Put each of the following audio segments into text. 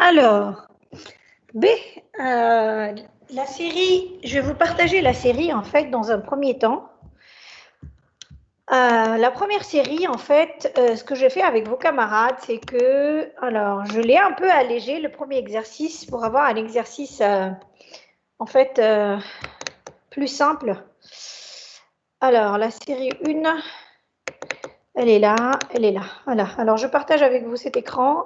Alors, B, la série, je vais vous partager la série en fait dans un premier temps. La première série, en fait, ce que j'ai fait avec vos camarades, c'est que, alors, je l'ai un peu allégé le premier exercice pour avoir un exercice, en fait, plus simple. Alors, la série 1, elle est là, elle est là. Voilà. Alors, je partage avec vous cet écran.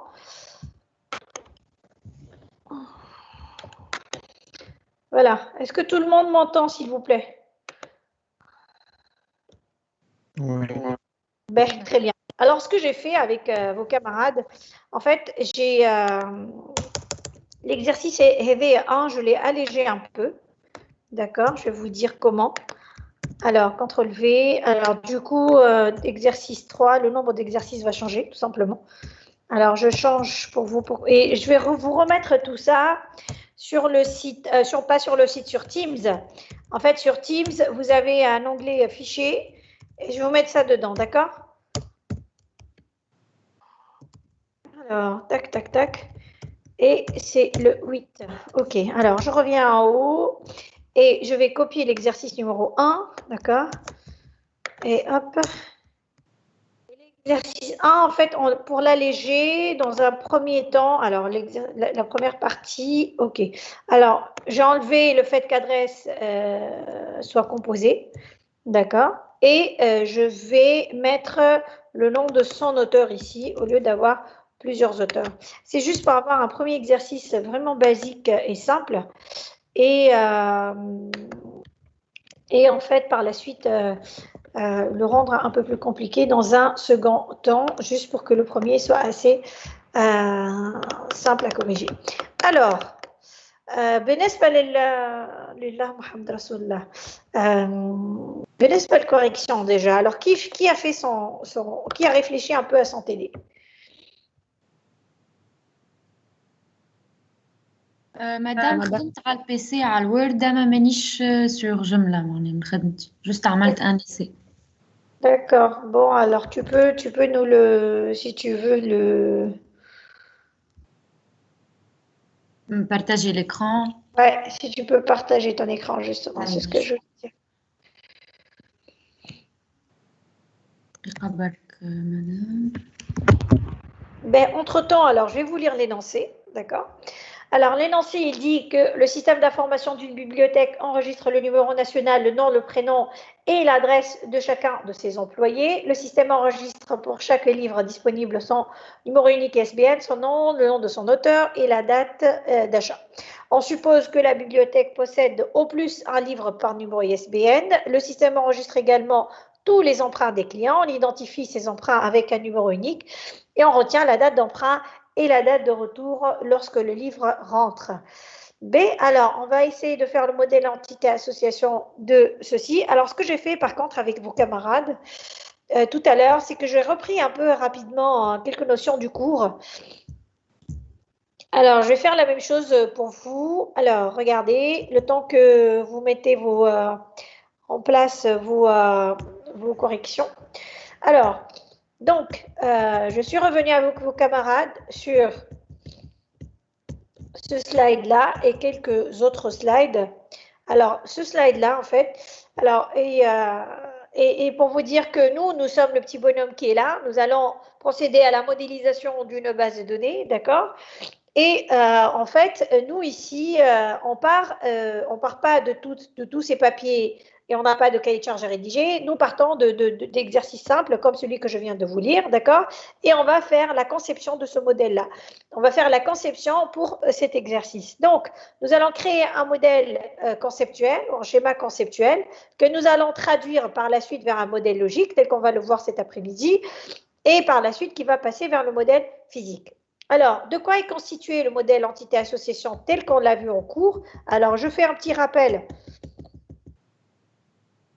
Voilà. Est-ce que tout le monde m'entend, s'il vous plaît? Oui. Ben, très bien. Alors, ce que j'ai fait avec vos camarades, en fait, j'ai l'exercice EV1, je l'ai allégé un peu. D'accord, je vais vous dire comment. Alors, CTRL V. Alors, du coup, exercice 3, le nombre d'exercices va changer, tout simplement. Alors, je change pour vous. Et je vais vous remettre tout ça sur le site, pas sur le site, sur Teams. En fait, sur Teams, vous avez un onglet fichier et je vais vous mettre ça dedans, d'accord? Alors, tac, tac, tac. Et c'est le 8. OK, alors je reviens en haut et je vais copier l'exercice numéro 1, d'accord? Et hop. L'exercice 1, en fait, pour l'alléger, dans un premier temps, alors la première partie, OK. Alors, j'ai enlevé le fait qu'adresse soit composée, d'accord? Et je vais mettre le nom de son auteur ici, au lieu d'avoir plusieurs auteurs. C'est juste pour avoir un premier exercice vraiment basique et simple. Et en fait, par la suite, le rendre un peu plus compliqué dans un second temps, juste pour que le premier soit assez simple à corriger. Alors, بالنسبة لله محمد رسول الله بالنسبة correction déjà, alors qui a fait qui a réfléchi un peu à son TD? مدام خدمت على البيسي على الوورد ما مانيش سور جملة معناها من خدمتي جست عملت ان سي. D'accord. Bon, alors tu peux nous le, si tu veux le. Partager l'écran. Ouais, si tu peux partager ton écran justement, c'est ce que je veux dire. Ben, entre-temps, alors je vais vous lire l'énoncé, d'accord? Alors, l'énoncé, il dit que le système d'information d'une bibliothèque enregistre le numéro national, le nom, le prénom et l'adresse de chacun de ses employés. Le système enregistre pour chaque livre disponible son numéro unique ISBN, son nom, le nom de son auteur et la date d'achat. On suppose que la bibliothèque possède au plus un livre par numéro ISBN. Le système enregistre également tous les emprunts des clients. On identifie ces emprunts avec un numéro unique et on retient la date d'emprunt et la date de retour lorsque le livre rentre. B, alors, on va essayer de faire le modèle entité-association de ceci. Alors, ce que j'ai fait, par contre, avec vos camarades, tout à l'heure, c'est que j'ai repris un peu rapidement quelques notions du cours. Alors, je vais faire la même chose pour vous. Alors, regardez, le temps que vous mettez en place vos corrections. Alors, donc, je suis revenue avec vos camarades sur ce slide-là et quelques autres slides. Alors, ce slide-là, en fait, alors, et pour vous dire que nous sommes le petit bonhomme qui est là, nous allons procéder à la modélisation d'une base de données, d'accord? Et en fait, nous ici, on part pas de tous ces papiers et on n'a pas de cahier de charge à rédiger. Nous partons d'exercices simples comme celui que je viens de vous lire, d'accord? Et on va faire la conception de ce modèle-là. On va faire la conception pour cet exercice. Donc, nous allons créer un modèle conceptuel, un schéma conceptuel, que nous allons traduire par la suite vers un modèle logique, tel qu'on va le voir cet après-midi, et par la suite qui va passer vers le modèle physique. Alors, de quoi est constitué le modèle entité-association tel qu'on l'a vu en cours? Alors, je fais un petit rappel.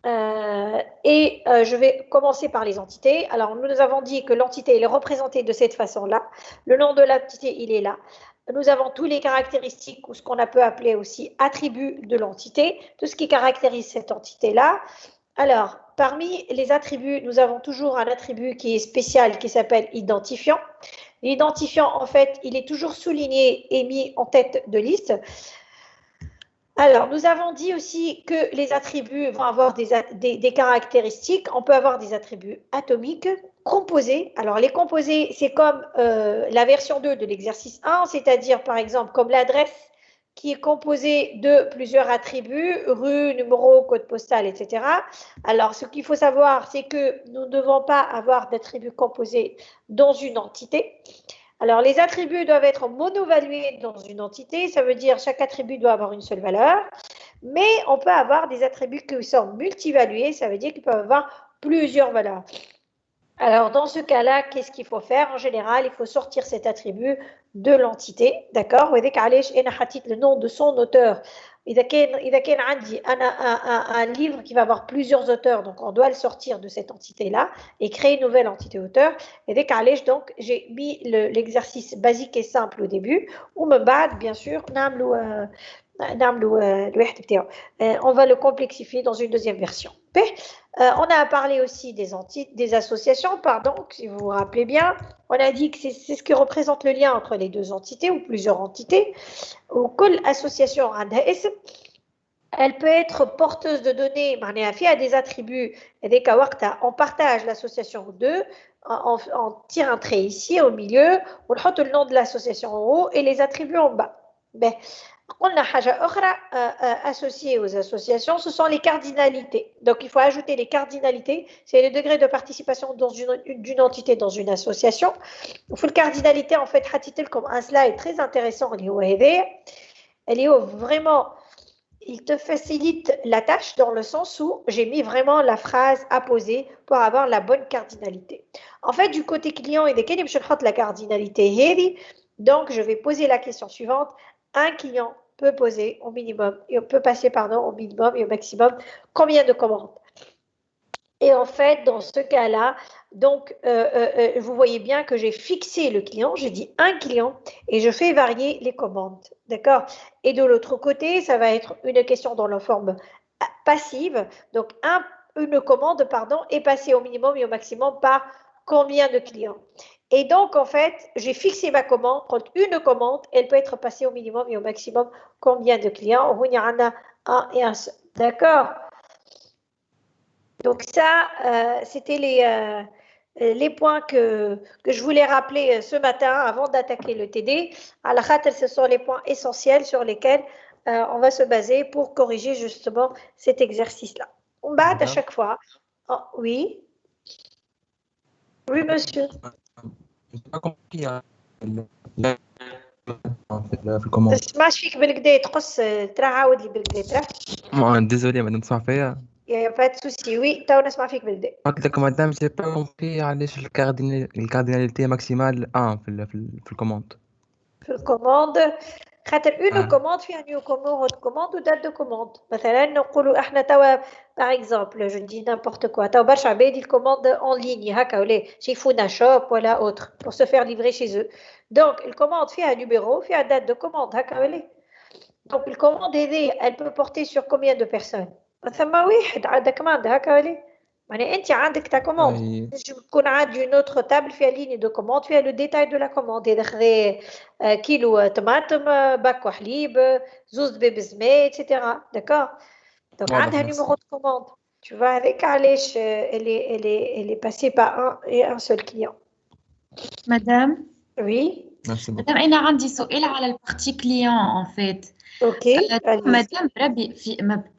Je vais commencer par les entités. Alors, nous avons dit que l'entité est représentée de cette façon-là. Le nom de l'entité, il est là. Nous avons tous les caractéristiques ou ce qu'on peut appeler aussi attributs de l'entité, tout ce qui caractérise cette entité-là. Alors, parmi les attributs, nous avons toujours un attribut qui est spécial, qui s'appelle identifiant. L'identifiant, en fait, il est toujours souligné et mis en tête de liste. Alors, nous avons dit aussi que les attributs vont avoir des caractéristiques. On peut avoir des attributs atomiques, composés. Alors, les composés, c'est comme la version 2 de l'exercice 1, c'est-à-dire, par exemple, comme l'adresse qui est composée de plusieurs attributs, rue, numéro, code postal, etc. Alors, ce qu'il faut savoir, c'est que nous ne devons pas avoir d'attributs composés dans une entité. Alors, les attributs doivent être monovalués dans une entité, ça veut dire chaque attribut doit avoir une seule valeur, mais on peut avoir des attributs qui sont multivalués, ça veut dire qu'ils peuvent avoir plusieurs valeurs. Alors, dans ce cas-là, qu'est-ce qu'il faut faire? En général, il faut sortir cet attribut de l'entité, d'accord? Le nom de son auteur. إذا كان عندي un livre qui va avoir plusieurs auteurs, donc on doit le sortir de cette entité-là et créer une nouvelle entité auteur. Et donc j'ai mis l'exercice basique et simple au début. ومن بعد bien sûr on va le complexifier dans une deuxième version. On a parlé aussi des associations, pardon, si vous vous rappelez bien. On a dit que c'est ce qui représente le lien entre les deux entités ou plusieurs entités. Quelle association elle peut être porteuse de données, à des attributs, on partage l'association en deux, on tire un trait ici au milieu, on met le nom de l'association en haut et les attributs en bas. Ben, on a associé aux associations, ce sont les cardinalités. Donc, il faut ajouter les cardinalités. C'est le degré de participation d'une entité dans une association. Il faut le cardinalité, en fait, comme un slide très intéressant. Elle est vraiment, il te facilite la tâche dans le sens où j'ai mis vraiment la phrase à poser pour avoir la bonne cardinalité. En fait, du côté client, il y a la cardinalité. Donc, je vais poser la question suivante. Un client peut poser au minimum, peut passer au minimum et au maximum combien de commandes? Et en fait, dans ce cas-là, donc, vous voyez bien que j'ai fixé le client, j'ai dit un client et je fais varier les commandes, d'accord? Et de l'autre côté, ça va être une question dans la forme passive, donc une commande, est passée au minimum et au maximum par combien de clients? Et donc, en fait, j'ai fixé ma commande. Quand une commande, elle peut être passée au minimum et au maximum combien de clients? Il y en a un et un seul. D'accord? Donc ça, c'était les points que je voulais rappeler ce matin avant d'attaquer le TD. À la khater, ce sont les points essentiels sur lesquels on va se baser pour corriger justement cet exercice-là. On bat à chaque fois. Oh, oui. Oui, monsieur. Je n'ai pas compris. تسمعش فيك بالكدا تقص ترى عاود لي بالكدا ترى ديزولي مادام تسمع فيا يا با سوسي وي تو نسمع فيك بالكدا قلت لك مادام جي با كومبري علاش الكارديناليتي ماكسيمال 1 في الكوموند في الكوموند خاطر اون كوموند فيها نيميرو دو كوموند ودات دو كوموند مثلا نقولوا احنا توا باغ اكزومبل جو دي نيمبورت كوا توا برشا عباد الكوموند اون ليني هكا ولا شي فونا شوب ولا اوتر pour se faire livrer chez eux donc الكوموند فيها نيميرو فيها دات دو كوموند هكا ولا donc الكوموند هذه elle peut porter sur combien de personnes ثم واحد عندك كوموند هكا ولا يعني انت عندك تا كوموند تكون عندي une autre table فيها ligne de commande فيها le détail de la commande اذا خذا كيلو طماطم باكو حليب زوز بيبز ماء etc d'accord donc عندها numéro de commande tu vois avec علاش elle est passée par un seul client Madame oui Madame أنا عندي سؤال على البارتي كليون en fait مادام ربي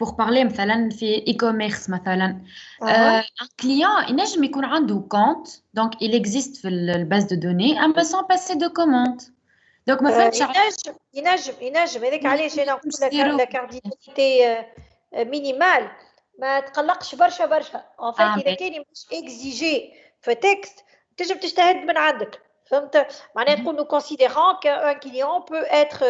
pour parler مثلا في اي كوميرس مثلا un client ينجم يكون عنده compte donc il existe في الباز دو دوني اما sans passer de commande donc ما فهمتش ينجم هذاك علاش انا نقول لك لا كارديناليتي مينيمال ما تقلقش برشا ان فيت اذا كان مش اكزيجي في تكست تنجم تجتهد من عندك فهمت معناها تقول nous considérons qu'un client peut être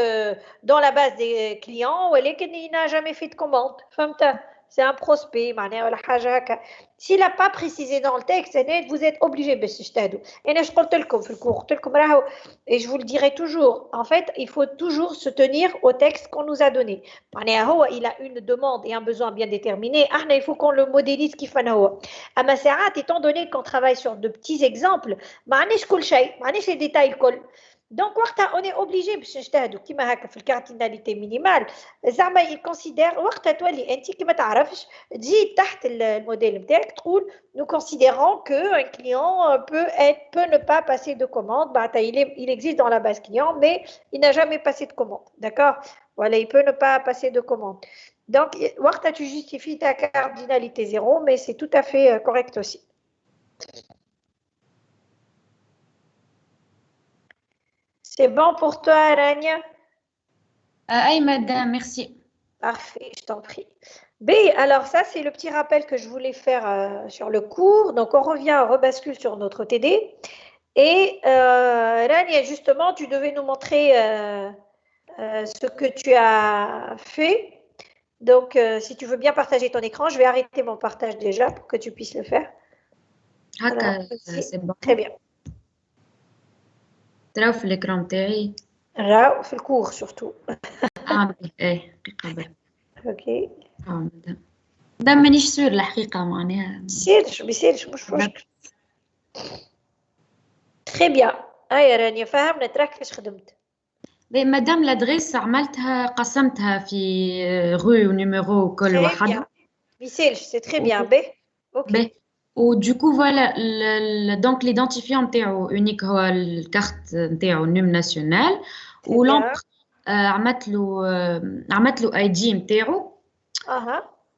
dans la base des clients ولكن il n'a jamais fait de commande فهمت c'est un prospect, معناها ولا حاجة هكا. S'il n'a pas précisé dans le texte, vous êtes obligé باش تجتهدوا. أنا قلت لكم في الكور قلت لكم راهو et je vous le dirai toujours. En fait, il faut toujours se tenir au texte qu'on nous a donné. معناها هو il a une demande et un besoin bien déterminé. احنا il faut qu'on le modélise كيفاش هو. أما ساعات étant donné qu'on travaille sur de petits exemples, ما عندناش كل شيء, ما عندناش les détails الكل. Donc, on est obligé باش نجتهدوا كيما هكا في الكارديناليتي مينيمال زعما يكونسيدير وقتها تولي انت كيما تعرفش تزيد تحت الموديل نتاعك تقول nous considérons que un client peut ne pas passer de commande. Il existe dans la base client mais il n'a jamais passé de commande, d'accord? Voilà, il peut ne pas passer de commande. Donc وقتها tu justifies ta cardinalité 0 mais c'est tout à fait correct aussi. C'est bon pour toi, Rania? Oui, madame, merci. Parfait, je t'en prie. B, alors ça, c'est le petit rappel que je voulais faire sur le cours. Donc, on revient, on rebascule sur notre TD. Et Rania, justement, tu devais nous montrer ce que tu as fait. Donc, si tu veux bien partager ton écran, je vais arrêter mon partage déjà pour que tu puisses le faire. C'est bon. Très bien. تراو في l'écran تاعي راو في الكور surtout. ايه دقيقة اوكي. مادام مانيش سور الحقيقة معناها. بيصيرش مش مشكل. تري بيان. هيا رانيا فهمنا تراك كيفاش خدمت. مادام لادغيس عملتها قسمتها في غو ونيميرو وكل واحد. بيصيرش سي تري بيان باهي. اوكي. Du coup, voilà, donc l'identifiant نتاعو unique هو الكارت نتاعو نوم ناسيونال ولامبر عملت له اي دي نتاعو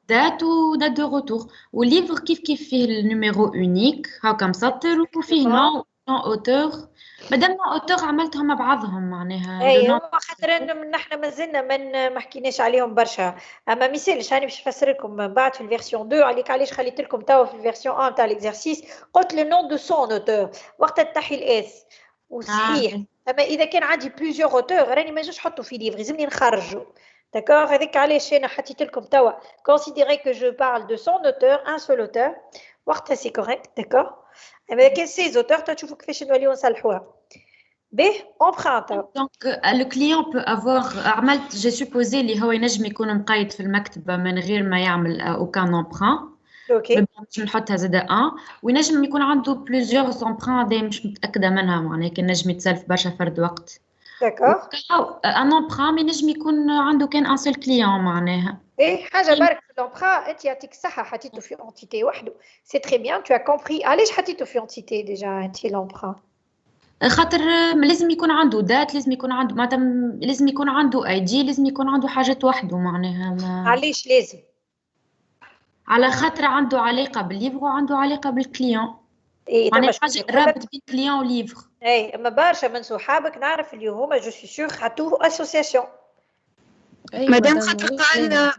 دات ودات دو روتور والليفر كيف فيه النيميرو يونيك هاكا مسطر وفيه نو اوتور مادام نو اوتور عملتهم مع بعضهم معناها اي خاطر نحن مازلنا ما حكيناش عليهم برشا اما مثالش هاني باش نفسر لكم من بعد في الفيرسيون 2 عليك علاش خليت لكم توا في الفيرسيون 1 تاع ليكزارسيس قلت لو نون دو سون اوتور وقت تحي الاس وصحيح اما اذا كان عندي بليزيور اوتور راني ما نجمش نحطو في ليفر لازمني نخرجو داكور هذيك علاش انا حطيت لكم توا considérez que je parle de son auteur un seul auteur وقتها سي كوريكت داكور اما كان سي اوتور تشوفوا كيفاش نوليو نصلحوها به empreinte. Donc le client peut avoir عملت j'ai supposé اللي هو ينجم يكون مقيد في المكتبة من غير ما يعمل aucun emprunt. اوكي. باش نحطها زاده 1 وينجم يكون عنده بليزيور امبران دايما مش متاكده منها معناها كان نجم يتسلف برشا فرد وقت. داكور. ان امبران ينجم يكون عنده كان ان سول كليون معناها. ايه حاجه برك في الامبران انت يعطيك الصحه حطيته في اونتيتي وحده سي تري بيان تو كومبري علاش حطيته في اونتيتي ديجا انت الامبران خاطر لازم يكون عنده دات لازم يكون عنده لازم يكون عنده اي دي لازم يكون عنده حاجات وحده معناها علاش لازم على خاطر عنده علاقه بالليفر وعنده علاقه بالكليون ايه معناها حاجه رابط بين كليون وليفر اي اما برشا من صحابك نعرف اللي هما جو سي سور حطوه اسوسياسيون مادام خاطر قال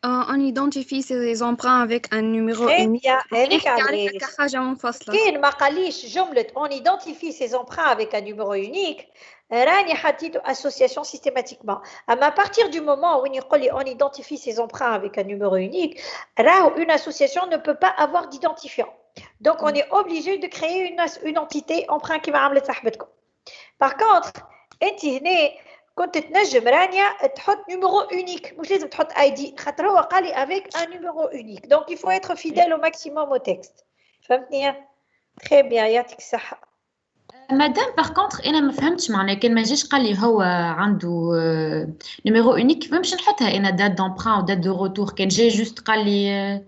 on identifie ces emprunts avec un numéro unique هذيك يعني حاجه منفصله كاين ما قاليش جمله on identifie ces emprunts avec un numéro unique راني حطيته association systématiquement اما à partir du moment où يقول لي on identifie ces emprunts avec un numéro unique راهو une association ne peut pas avoir d'identifiant donc on est obligé de créer une entité emprunt كيما عملت صاحبتكم par contre انت هنا كنت تنجم رانيا تحط نيميرو unique مش لازم تحط اي دي خاطر هو قال لي avec un numéro unique donc il faut être fidèle au maximum au texte فهمتني très bien يعطيك الصحه مادام باغ كونطخ انا ما فهمتش معناها كان ما جاش قال لي هو عنده نيميرو اونيك كيف باش نحطها انا دات دامبران ودات دو روتور كان جاي جوست قال لي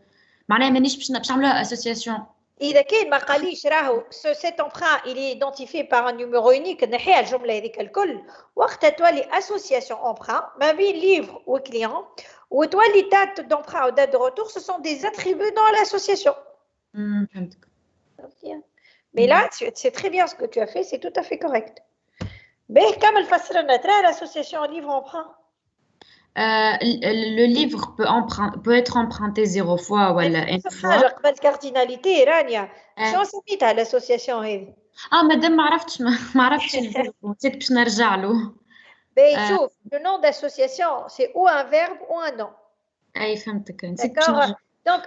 معناها مانيش باش نعملوها اسوسياسيون إذا كان ما قاليش راهو cet emprunt il est identifié par un numéro unique نحيها الجملة هذيك الكل وقتها تولي association emprunt ما بين livre و client وتولي date d'emprunt ou date de retour ce sont des attributs dans l'association. فهمتك. Mais là c'est très bien ce que tu as fait, c'est tout à fait correct. باهي كمل فسر لنا ترى l'association livre emprunt. Le livre peut être emprunté 0 fois ou une fois. حاجة قبل cardinalité رانيا شو سميتها l'association هذه؟ مادام ما عرفتش نسيت باش نرجع له. باهي شوف le nom d'association c'est ou un verbe ou un nom. اي فهمتك نسيت باش D'accord. نرجع. Donc,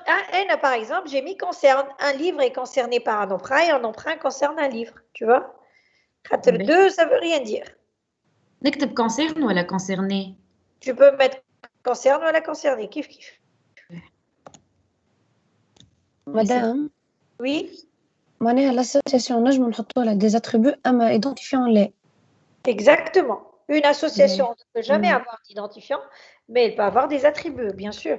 par exemple, j'ai mis concerne, un livre est concerné par un emprunt et un emprunt concerne un livre, tu vois. Ben. Deux, ça veut rien dire. نكتب concerne ولا concerné. Tu peux mettre concerne ou la concerné, kiff kiff. Madame, Oui, معناها l'association نجم نحطوا لها des attributs أما identifiant les. exactement. Une association ne peut jamais Mm. avoir d'identifiant, mais elle peut avoir des attributs, bien sûr.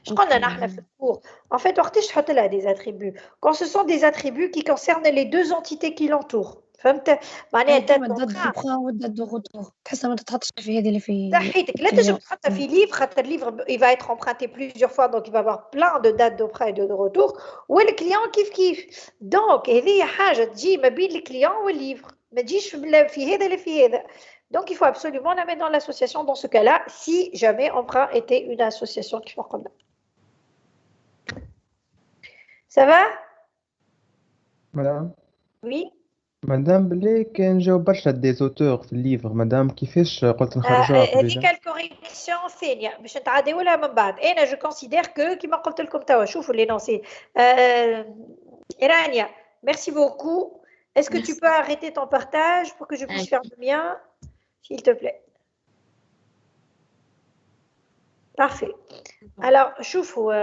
Je crois qu'on a fait le cours. En fait, وقتاش تحط لها des attributs. Quand ce sont des attributs qui concernent les deux entités qui l'entourent. فهمت؟ معناها كيما الدات دو بران والدات دو روتور تحسها ما تتحطش في هذه اللي في صحيتك لا تنجم تحطها في livre خاطر livre il va être emprunté plusieurs fois donc il va avoir plein de dates d'emprunt et de retour والكليون كيف donc هذه حاجه تجي ما بين الكليون والليفر ما تجيش في هذا اللي في هذا donc il faut absolument la mettre dans l'association dans ce cas-là si jamais emprunt était une association qui fait comme ça. Ça va? Madame. Oui. مدام بلي كان جاو برشا دي زوتور في الليفر مدام كيفاش قلت نخرجوها في هذيك الكوريكسيون ثانيه باش نتعداو لها من بعد انا جو كونسيدير كو كيما قلت لكم توا شوفوا لي نونسي Irania, merci beaucoup. Est-ce que tu peux arrêter ton partage pour que je puisse faire le mien, s'il te plaît? Parfait. Alors, شوفوا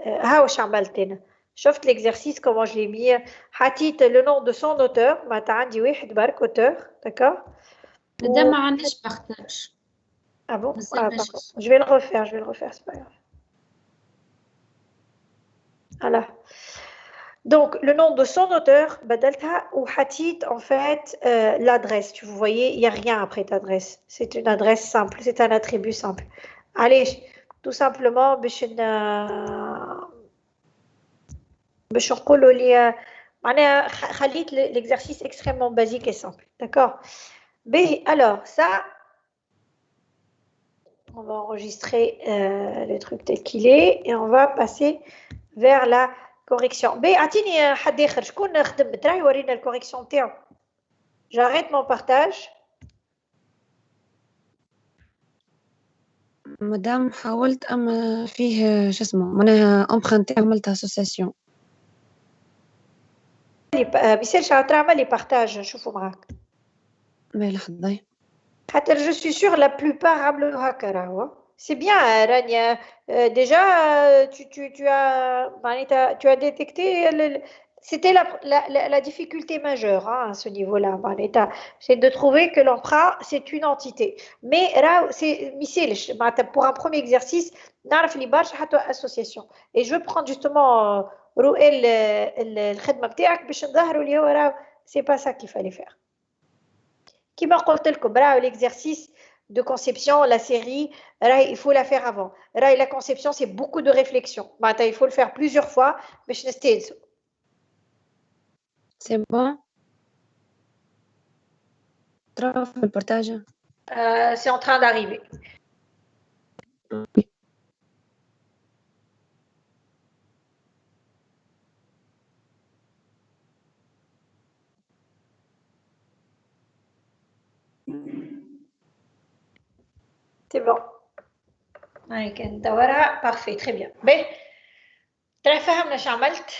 ها واش عملت انا شفت l'exercice comment je l'ai mis حطيت le nom de son auteur معناتها عندي واحد برك auteur d'accord ده ما عنديش partage. Ah bon? Ah, pardon. Je vais le refaire, c'est pas grave. Voilà. Donc, le nom de son auteur, Badalta ou Hatit, en fait, l'adresse. Vous voyez, il n'y a rien après l'adresse. C'est une adresse simple, c'est un attribut simple. Allez, tout simplement, l'exercice extrêmement basique et simple. D'accord? Alors, ça, on va enregistrer le truc tel qu'il est et on va passer vers la correction. عطيني حد آخر شكون خدم راهي ورينا الكوريكسيون تاعو. J'arrête mon partage. مدام حاولت أما فيه شو اسمه معناها امبرانتي عملت اسوسياسيون. بيصير شاطر عمل لي بارتاج نشوفوا معاك. لحظة. خاطر je suis sûre la plupart عملوا هكا راهو. C'est bien, Rania. Déjà, tu as détecté, c'était la difficulté majeure à ce niveau-là. C'est de trouver que l'emprunt, c'est une entité. Mais pour un premier exercice, association. Et je veux prendre justement c'est pas ça qu'il fallait faire. Qui m'a raconté l'exercice de conception, la série, il faut la faire avant. La conception, c'est beaucoup de réflexion. Il faut le faire plusieurs fois. C'est bon? Le partage? C'est en train d'arriver. C'est bon. Parfait, très bien. Très فهمنا شو عملت؟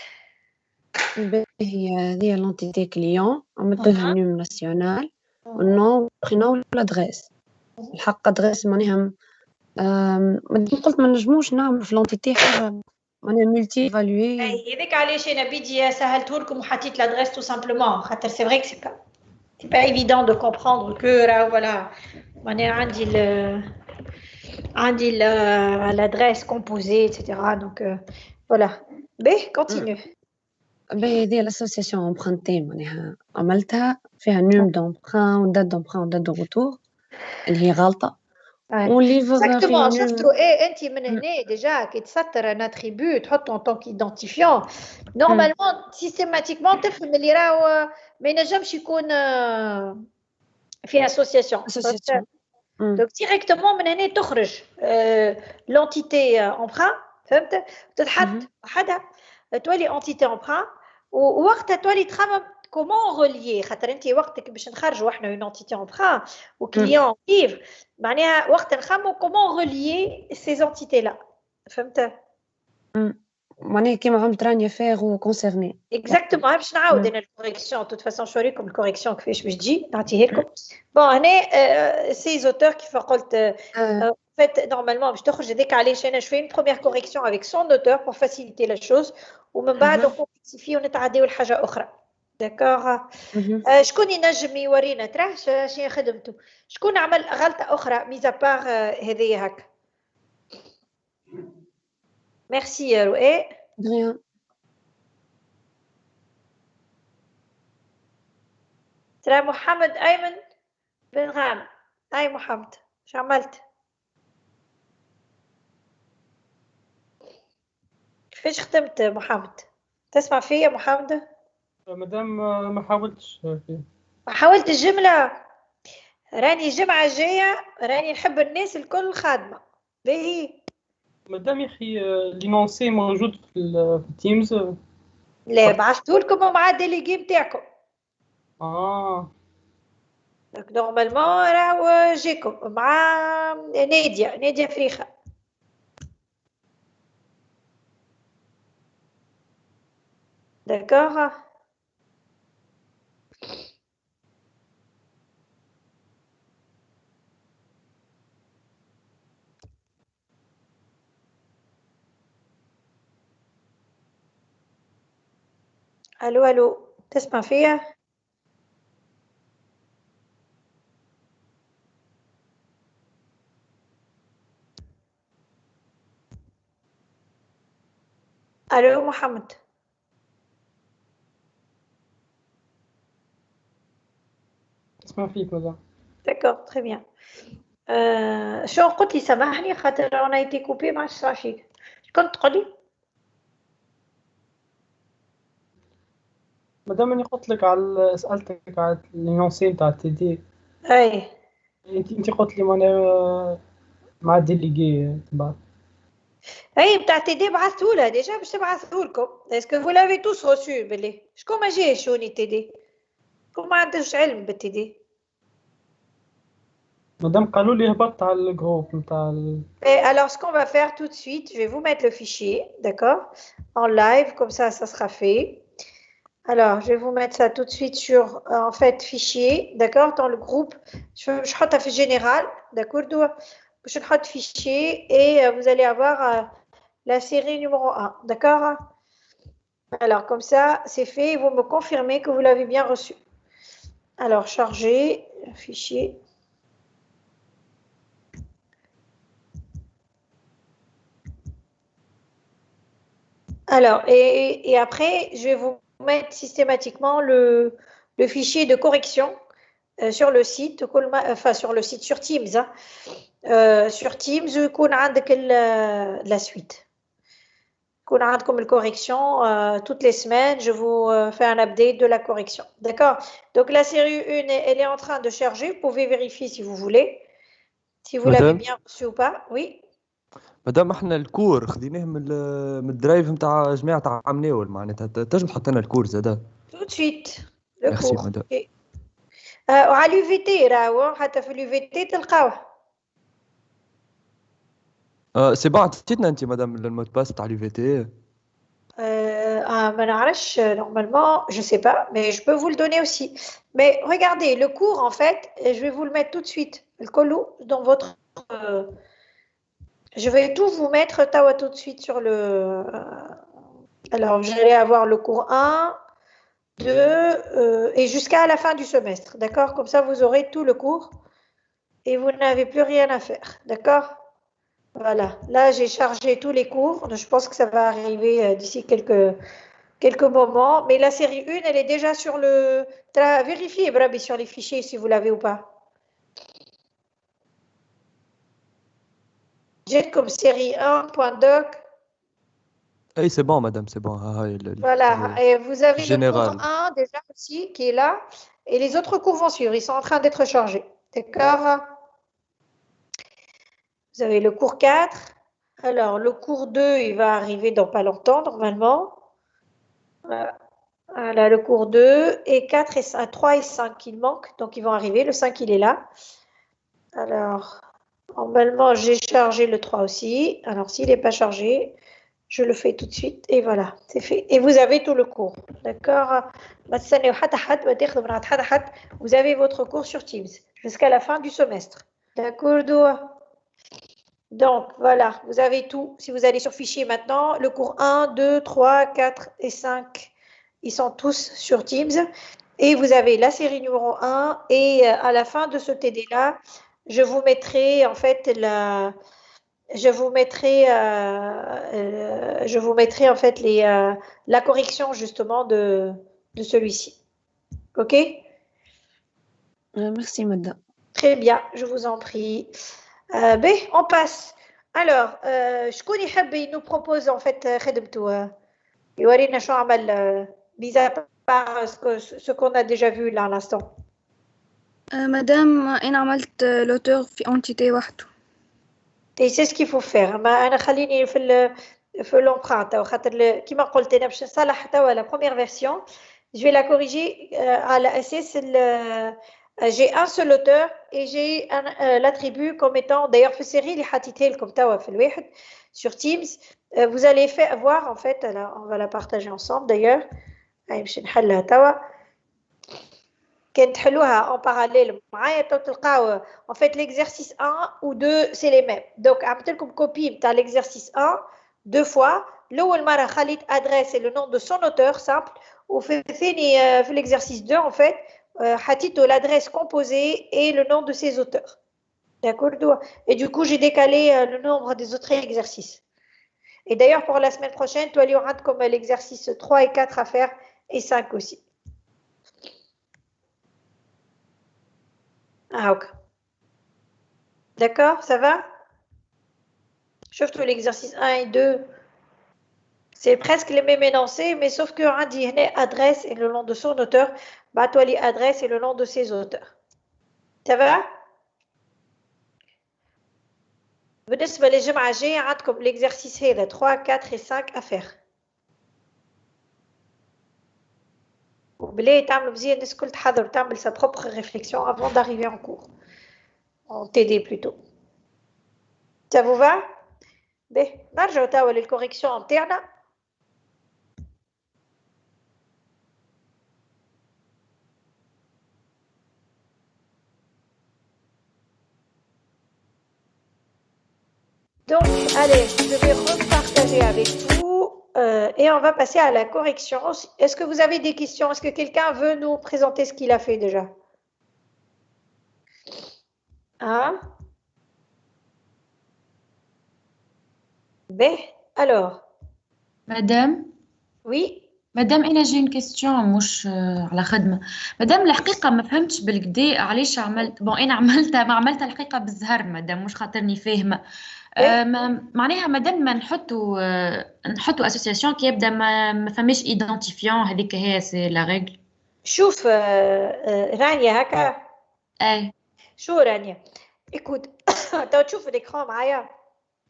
هي l'entité client عملتها نيم ناسيونال والنوم برينوم والادريس. الحق ادريس معناها قلت ما نجموش نعمل في l'entité حاجه معناها ملتي ايفالوي. هذاك علاش انا بدي سهلته لكم وحطيت l'adresse tout simplement خاطر c'est vrai que c'est pas évident de comprendre que là voilà معناها عندي l'adresse composée etc. donc voilà. Continue. هذه l'association empruntée معناها عملتها فيها نوم d'emprunt ودات d'emprunt ودات de retour اللي هي غلطة. Exactement. شفتوا انت من هنا déjà كي تسطر un attribut تحطه en tant qu'identifiant normalement systématiquement تفهم اللي راهو ما ينجمش يكون في association. Donc directement من هنا تخرج l'entité emprunt فهمت تتحط وحدها تولي entité emprunt ووقتها تولي تخمم comment relier خاطر انت وقتك باش نخرجوا احنا une entité emprunt و client livre معناها وقت نخمموا comment relier ces entités là فهمت معناها كيما عملت رانيا فاغ وconcerné. exactement باش نعاود انا الكوريكسيون de toute façon شوريكم الكوريكسيون كيفاش باش تجي نعطيها لكم بون هنا سي زوتور كيف قلت en fait normalement باش تخرج هذيك علاش انا شويه une première correction avec son auteur pour faciliter la chose ومن بعد نكومبليسيفي ونتعداو لحاجه اخرى داكوغ شكون ينجم يورينا تراه شنو خدمته شكون عمل غلطه اخرى ميزا بار هذه هكا ميرسي يا رؤى rien. ترى محمد أيمن بن غانم أي محمد شو عملت؟ كيفاش ختمت محمد؟ تسمع فيا محمد؟ مادام ما حاولتش فيه. ما حاولت الجملة راني الجمعة الجاية راني نحب الناس الكل خادمة باهي مادام يا اخي لينونسي موجود في التيمز لا بعثتهولكم مع الديليغي نتاعكم دونك نورمالمون راهو جيكم مع نادية فريخة داكوغ الو تسمع فيا الو محمد اسمع فيك مادام داكوغ تري بيان شو قلت لي سامحني خاطر انا ايتي كوبي ما عرفتش فيك كنت تقولي مادام اني قلت لك على سالتك على لينونسي نتاع تي دي اي انت قلت لي مع الديليغي تبع اي بتاع تي دي بعثتهولها ديجا باش تبعثهولكم اسكو فو لافي توس روسو بلي شكون ما جاش شوني تي دي شكون ما عندوش علم بالتي دي مادام قالوا لي هبطت على الجروب نتاع Et alors, ce qu'on va faire tout de suite, je vais vous mettre le fichier, d'accord, en live, comme ça sera fait. Alors, je vais vous mettre ça tout de suite sur, en fait, fichier, d'accord, dans le groupe. Je vais fait général, d'accord, je vais fichier et vous allez avoir la série numéro 1, d'accord. Alors, comme ça, c'est fait. Vous me confirmez que vous l'avez bien reçu. Alors, charger, fichier. Alors, et après, je vais vous mettre systématiquement le fichier de correction sur le site, enfin sur le site, sur Teams. Hein. Sur Teams, يكون عندك la suite. يكون عندكم correction toutes les semaines. Je vous fais un update de la correction. D'accord? Donc, la série 1, elle est en train de charger. Vous pouvez vérifier si vous voulez. Si vous l'avez bien reçu ou pas. Oui. مادام احنا الكور خديناه من الدرايف نتاع جماعة عمناول معناتها تنجم تحط لنا الكور زادا Tout de suite. Le Merci, cours. madame. Okay. وعلى اليو تي راهو حتى في اليو تي تلقاوه سي بون عطيتنا انت مدام المود باس تاع اليو في تي ما نعرفش normalement je sais pas mais je peux vous le donner aussi mais regardez le cours en fait je vais vous le mettre tout de suite le colo dans votre je vais tout vous mettre tawa tout de suite sur le alors vous allez avoir le cours 1 2 et jusqu'à la fin du semestre, d'accord? Comme ça, vous aurez tout le cours et vous n'avez plus rien à faire, d'accord? Voilà, là, j'ai chargé tous les cours. Je pense que ça va arriver d'ici quelques moments. Mais la série 1, elle est déjà sur le... Vérifiez, Brabi, sur les fichiers si vous l'avez ou pas. J'ai comme série 1.doc. اي سي بون مدام سي بون Voilà, et vous avez général. le cours 1 déjà aussi qui est là. Et les autres cours vont suivre, ils sont en train d'être chargés. D'accord? Vous avez le cours 4. Alors, le cours 2, il va arriver dans pas longtemps, normalement. Voilà, le cours 2. Et 4 et 5, 3 et 5, il manque. Donc, ils vont arriver. Le 5, il est là. Alors, Normalement, j'ai chargé le 3 aussi. Alors, s'il n'est pas chargé, je le fais tout de suite. Et voilà, c'est fait. Et vous avez tout le cours. D'accord? Vous avez votre cours sur Teams jusqu'à la fin du semestre. D'accord? Donc, voilà, vous avez tout. Si vous allez sur fichier maintenant, le cours 1, 2, 3, 4 et 5, ils sont tous sur Teams. Et vous avez la série numéro 1. Et à la fin de ce TD-là, je vous mettrai en fait la correction justement de celui-ci. OK? Merci, madame. Très bien, je vous en prie. On passe. Alors, شكون يحب nous propose en fait خدمته يورينا شو عمل mis à part ce qu'on a déjà vu là à l'instant. مدام أنا عملت l'auteur في entité وحده. Et c'est ce qu'il faut faire. ما أنا خليني في l'empreinte خاطر كيما قلت أنا باش نصلح توا la première version. Je vais la corriger à la SS. J'ai un seul auteur et j'ai l'attribut comme étant, d'ailleurs, في série اللي حطيتها لكم توا في الواحد sur Teams. Vous allez voir en fait, alors, on va la partager ensemble d'ailleurs. باش نحلها توا. كان تحلوها en parallèle معايا تلقاو en fait l'exercice 1 ou 2 c'est les mêmes. Donc عملت لكم copie نتاع l'exercice 1 deux fois. الأول مرة خليت adresse et le nom de son auteur simple. وفي الثاني في l'exercice 2 en fait حطيت l'adresse composée et le nom de ses auteurs. D'accord? Et du coup j'ai décalé le nombre des autres exercices. Et d'ailleurs pour la semaine prochaine tu auras comme l'exercice 3 et 4 à faire et 5 aussi. Ah, ok. D'accord, ça va? Sauf que l'exercice 1 et 2, c'est presque les mêmes énoncés, mais sauf que on dit adresse et le nom de son auteur, bah toi les adresse et le nom de ses auteurs. Ça va? بالنسبة للجمعة الجاية عندكم l'exercice هذا 3, 4 et 5 à faire. وبلاي تعملوا مزيان الناس الكل تحضر تعمل sa propre réflexion avant d'arriver en cours. En TD plutôt. Ça vous va? Ben, نرجعوا توا للcorrection interne. Donc, allez, je vais repartager avec vous et on va passer à la correction. Est-ce que vous avez des questions? Est-ce que quelqu'un veut nous présenter ce qu'il a fait déjà? Hein? Ben, alors. Madame? Oui. مدام انا جي اون كيستيون مش على خدمه. مدام الحقيقه ما فهمتش بالكدا علاش عملت انا عملتها الحقيقه بالزهر مدام مش خاطرني فاهمه. معناها مادام ما نحطوا اسوسياسيون كي يبدا ما فماش ايدنتيفيون هذيك هي سي لا ريغل. شوف رانيا هكا. اي شو رانيا écoute تو تشوف l'écran معايا.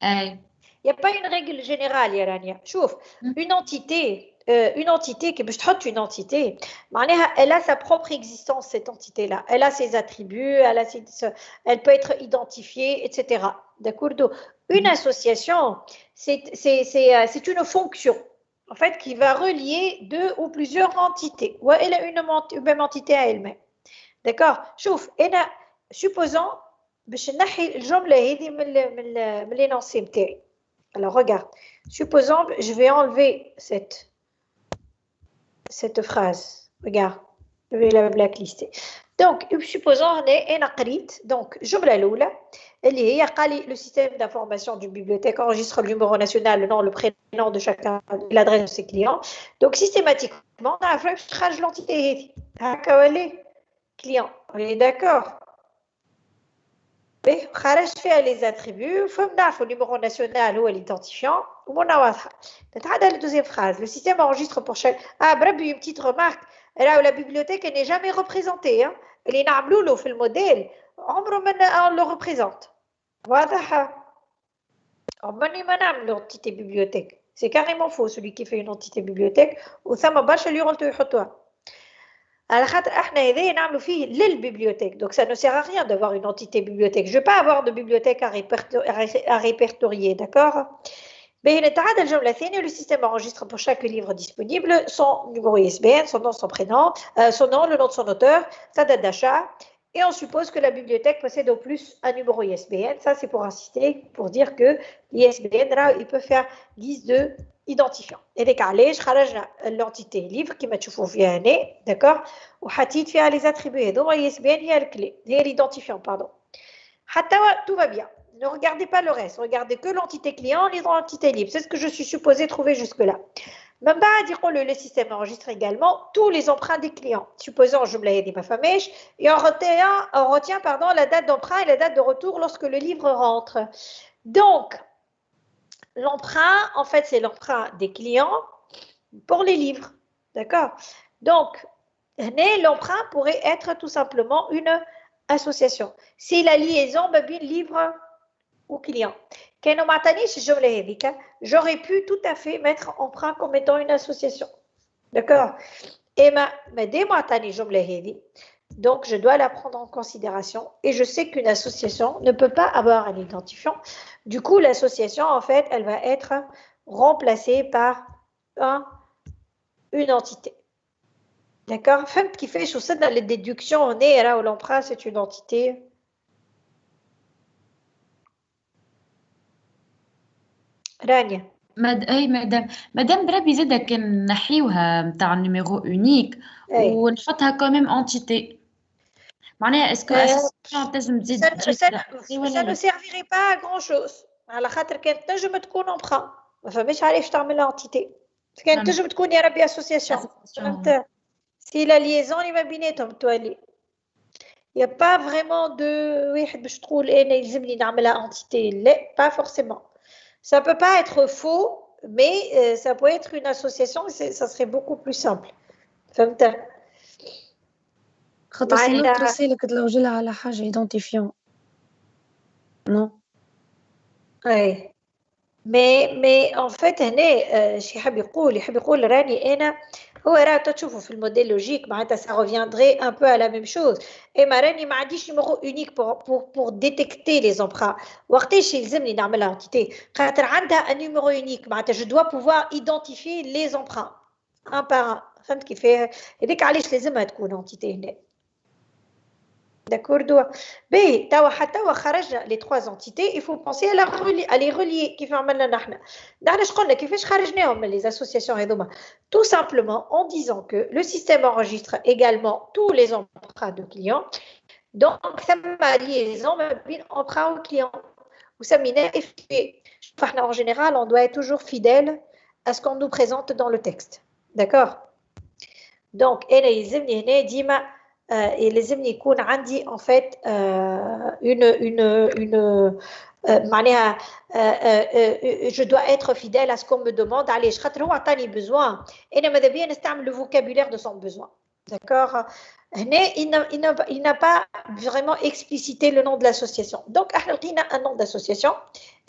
اي il y a pas une règle générale يا رانيا. شوف une entité qui باش تحط une entité معناها elle a sa propre existence cette entité là, elle a ses attributs, elle peut être identifiée, etc. D'accord? Une association c'est une fonction en fait qui va relier deux ou plusieurs entités ou elle a une même entité à elle-même. D'accord? شوف انا supposons باش نحي الجمله هذه من l'énoncé نتاعي. Alors regarde, supposons je vais enlever cette phrase. Regarde, je vais la blacklister. Donc, supposons أنا قريت donc الجملة الأولى اللي هي قال لي le système d'information d'une bibliothèque enregistre le numéro national, le nom, le prénom de chacun, l'adresse de ses clients. Donc systématiquement نعرف باش تخرج l'entité هذه. هكا ولي client. On est d'accord? خرجت فيها les attributs فنعرفوا le numéro national هو l'identifiant ومنا واضحه. نتعدى la deuxième phrase. Le système enregistre pour chaque بربي une petite remarque. راهو la bibliothèque n'est jamais représentée hein. اللي نعملوا له في الموديل عمره ما on le représente. واضحه. عمرني ما نعمل entité bibliothèque. C'est carrément faux celui qui fait une entité bibliothèque وثم برشا اللي يغلطوا يحطوها. على خاطر احنا هذا نعملوا فيه للبيبليوثèque. Donc ça ne sert à rien d'avoir une entité bibliothèque. Je ne vais pas avoir de bibliothèque à répertorier, d'accord? Mais le système enregistre pour chaque livre disponible son numéro ISBN, son nom, son prénom, son nom, le nom de son auteur, sa date d'achat. Et on suppose que la bibliothèque possède au plus un numéro ISBN. Ça, c'est pour insister, pour dire que l'ISBN, il peut faire guise de identifiant. Et les علاش خرجنا l'entité livre qui m'a تشوفوا فيها هنا, d'accord? وحطيت فيها les attributs. Donc l'ISBN هي الكلي, هي l'identifiant, pardon. حتى tout va bien. Ne regardez pas le reste, regardez que l'entité client, l'identité libre. C'est ce que je suis supposé trouver jusque-là. Même pas dire que le système enregistre également tous les emprunts des clients. Supposons je me l'ai pas famé et on retient la date d'emprunt et la date de retour lorsque le livre rentre. Donc, l'emprunt, en fait, c'est l'emprunt des clients pour les livres. D'accord? Donc, l'emprunt pourrait être tout simplement une association. C'est la liaison de livre au client. J'aurais pu tout à fait mettre emprunt comme étant une association. D'accord? Et donc je dois la prendre en considération et je sais qu'une association ne peut pas avoir un identifiant. Du coup, l'association, en fait, elle va être remplacée par une entité. D'accord? Femme qui fait chose dans les déductions, on est là où l'emprunt, c'est une entité. رانيا اي مادام بربي زاده كان نحيوها نتاع النيميرو اونيك ونحطها كوميم انتيتي معناها اسكو اسوسياسيون تنجم تزيد ça ne servirait pas à grand chose على خاطر كانت تنجم تكون emprunt ما فماش علاش تعملها entité كانت تنجم تكون يا ربي association فهمت سي لا liaison اللي ما بيناتهم توالي il y a pas vraiment de واحد باش تقول انا يلزمني نعملها entité لا pas forcément. Ça ne peut pas être faux, mais ça peut être une association et ça serait beaucoup plus simple. فهمت؟ خاطر سينو ترسلك تلوجلها على حاجة identifiant. Non. Oui. Mais en fait هنا شي يحب يقول راني أنا هو راه تشوفوا في الموديل لوجيك معناتها ça reviendrait un peu à la même chose. Et ما راني ما عنديش numéro unique pour détecter les emprunts. وقتاش يلزمني نعملها entité خاطر عندها un numéro unique معناتها je dois pouvoir identifier les emprunts un par un. فهمت كيفاه؟ هذيك علاش لازمها تكون entité هنا. D'accord, B, خرجنا les trois entités, il faut penser à les relier كيف عملنا نحن شقولنا كيفاش خرجناهم من les associations هذوما tout simplement en disant que le système enregistre également tous les emprunts de clients. Donc ça m'a liaison بين emprunt au client وسميناه effectué. En général, on doit être toujours fidèle à ce qu'on nous présente dans le texte. D'accord? Donc انا يلزمني هنا ديما et les يكون عندي en fait معناها je dois être fidèle à ce qu'on me demande علاش خاطر هو عطاني besoin انا ماذا بيا نستعمل le vocabulaire de son besoin. D'accord? هنا il n'a pas vraiment explicité le nom de l'association. Donc احنا لقينا un nom d'association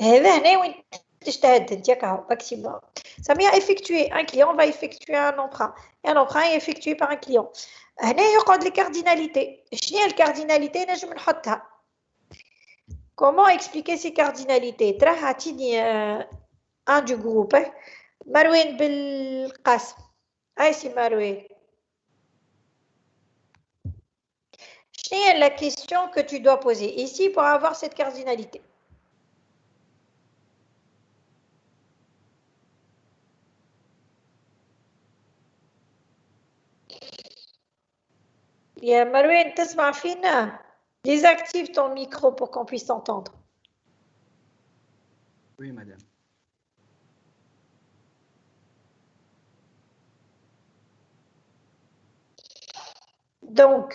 هذا هنا وين تجتهد انت كهو maximum. Ça veut dire effectuer un client va effectuer un emprunt et un emprunt est effectué par un client. هنا يقعد لي cardinalité. شنو هي الكارديناليتي نجم نحطها؟ Comment expliquer ces cardinalités؟ ترى عطيني un du groupe مروان بالقاسم. هاي سي مروان. شنو هي la question que tu dois poser ici pour avoir cette cardinalité؟ يا مروان تسمع فينا؟ Désactive ton micro pour qu'on puisse t'entendre. Oui, madame. Donc,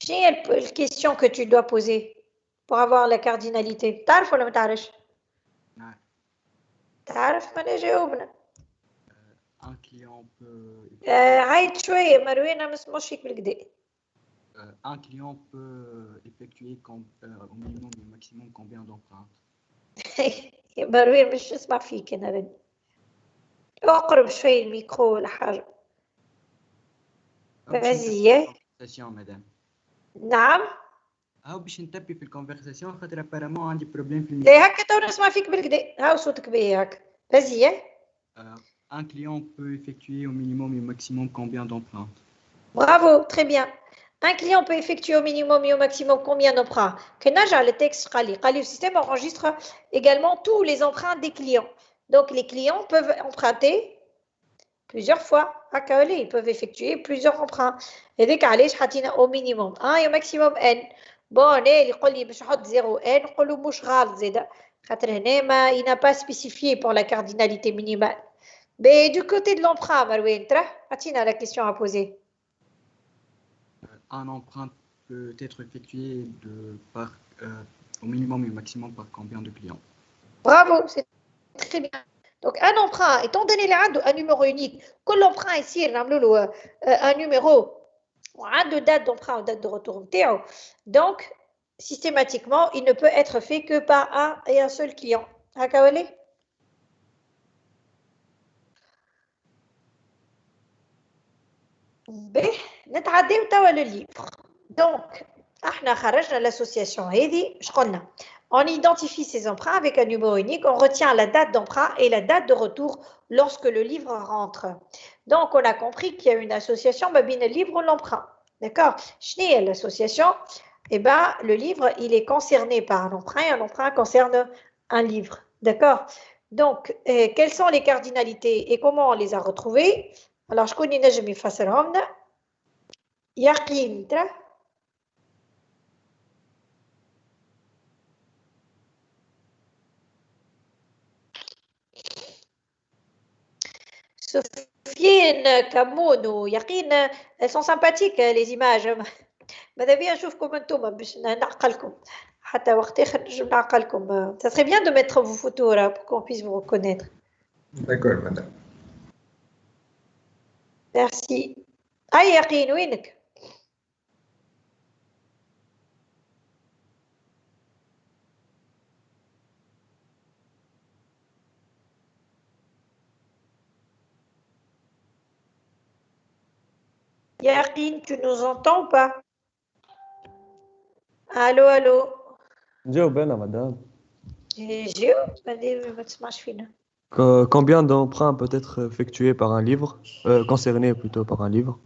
quelle est la question que tu dois poser pour avoir la cardinalité? تعرف ولا ما تعرفش؟ نعم. تعرف ما نجاوبنا. Un client peut... عيد شوية مروان ما نسمعش فيك بالكدا. Un client peut effectuer au minimum et au maximum combien d'empreintes? يا مروان مش نسمع فيك أنا راني. اقرب شوية الميكرو ولا حاجة. vas-y. conversation, madame. نعم. باش نتبي في الكونفرساسيون خاطر apparemment عندي بروبليم في زي هكا تو نسمع فيك بالكدا هاو صوتك باهي هكا vas-y. Un client peut effectuer au minimum et au maximum combien d'empreintes? Bravo, très bien. Un client peut effectuer au minimum et au maximum combien d'emprunts? Le texte le système enregistre également tous les emprunts des clients. Donc les clients peuvent emprunter plusieurs fois. Ils peuvent effectuer plusieurs emprunts. Et dès au minimum et au maximum n. Bon, اللي يقول لي باش نحط 0 n نقول له مش غلط زيد خاطر هنا il n'a pas spécifié pour la cardinalité minimale. Mais du côté de l'emprunt, Marouane, Atina la question à poser. Un emprunt peut être effectué au minimum et au maximum par combien de clients? Bravo, c'est très bien. Donc un emprunt, étant donné un numéro unique, que l'emprunt ici, un numéro, de date d'emprunt ou date de retour. Donc, systématiquement, il ne peut être fait que par un et un seul client. Hakawale? نتعداو توا للليفر. Donc, احنا خرجنا l'association هذه اش قلنا؟ On identifie ces emprunts avec un numéro unique, on retient la date d'emprunt et la date de retour lorsque le livre rentre. Donc, on a compris qu'il y a une association entre le livre et l'emprunt. D'accord? Chez l'association, le livre, il est concerné par un emprunt et un emprunt concerne un livre. D'accord? Donc, quelles sont les cardinalités et comment on les a retrouvées? Alors, je connais déjà mes façons. يقين Sofiane, Kamoun ou Yaqin, elles sont sympathiques les images. ماذا بيا نشوفكم انتم باش نعقلكم حتى وقت اخر نجم نعقلكم. Ça serait bien de mettre vos photos là pour qu'on puisse vous reconnaître. D'accord, madame. Merci. Yaqin, وينك؟ Yaqin, tu nous entends ou pas? Allô, allô. نجاوب أنا مدام. ما تسمعش فينا. Combien d'emprunts peut être effectué par un livre, concerné plutôt par un livre?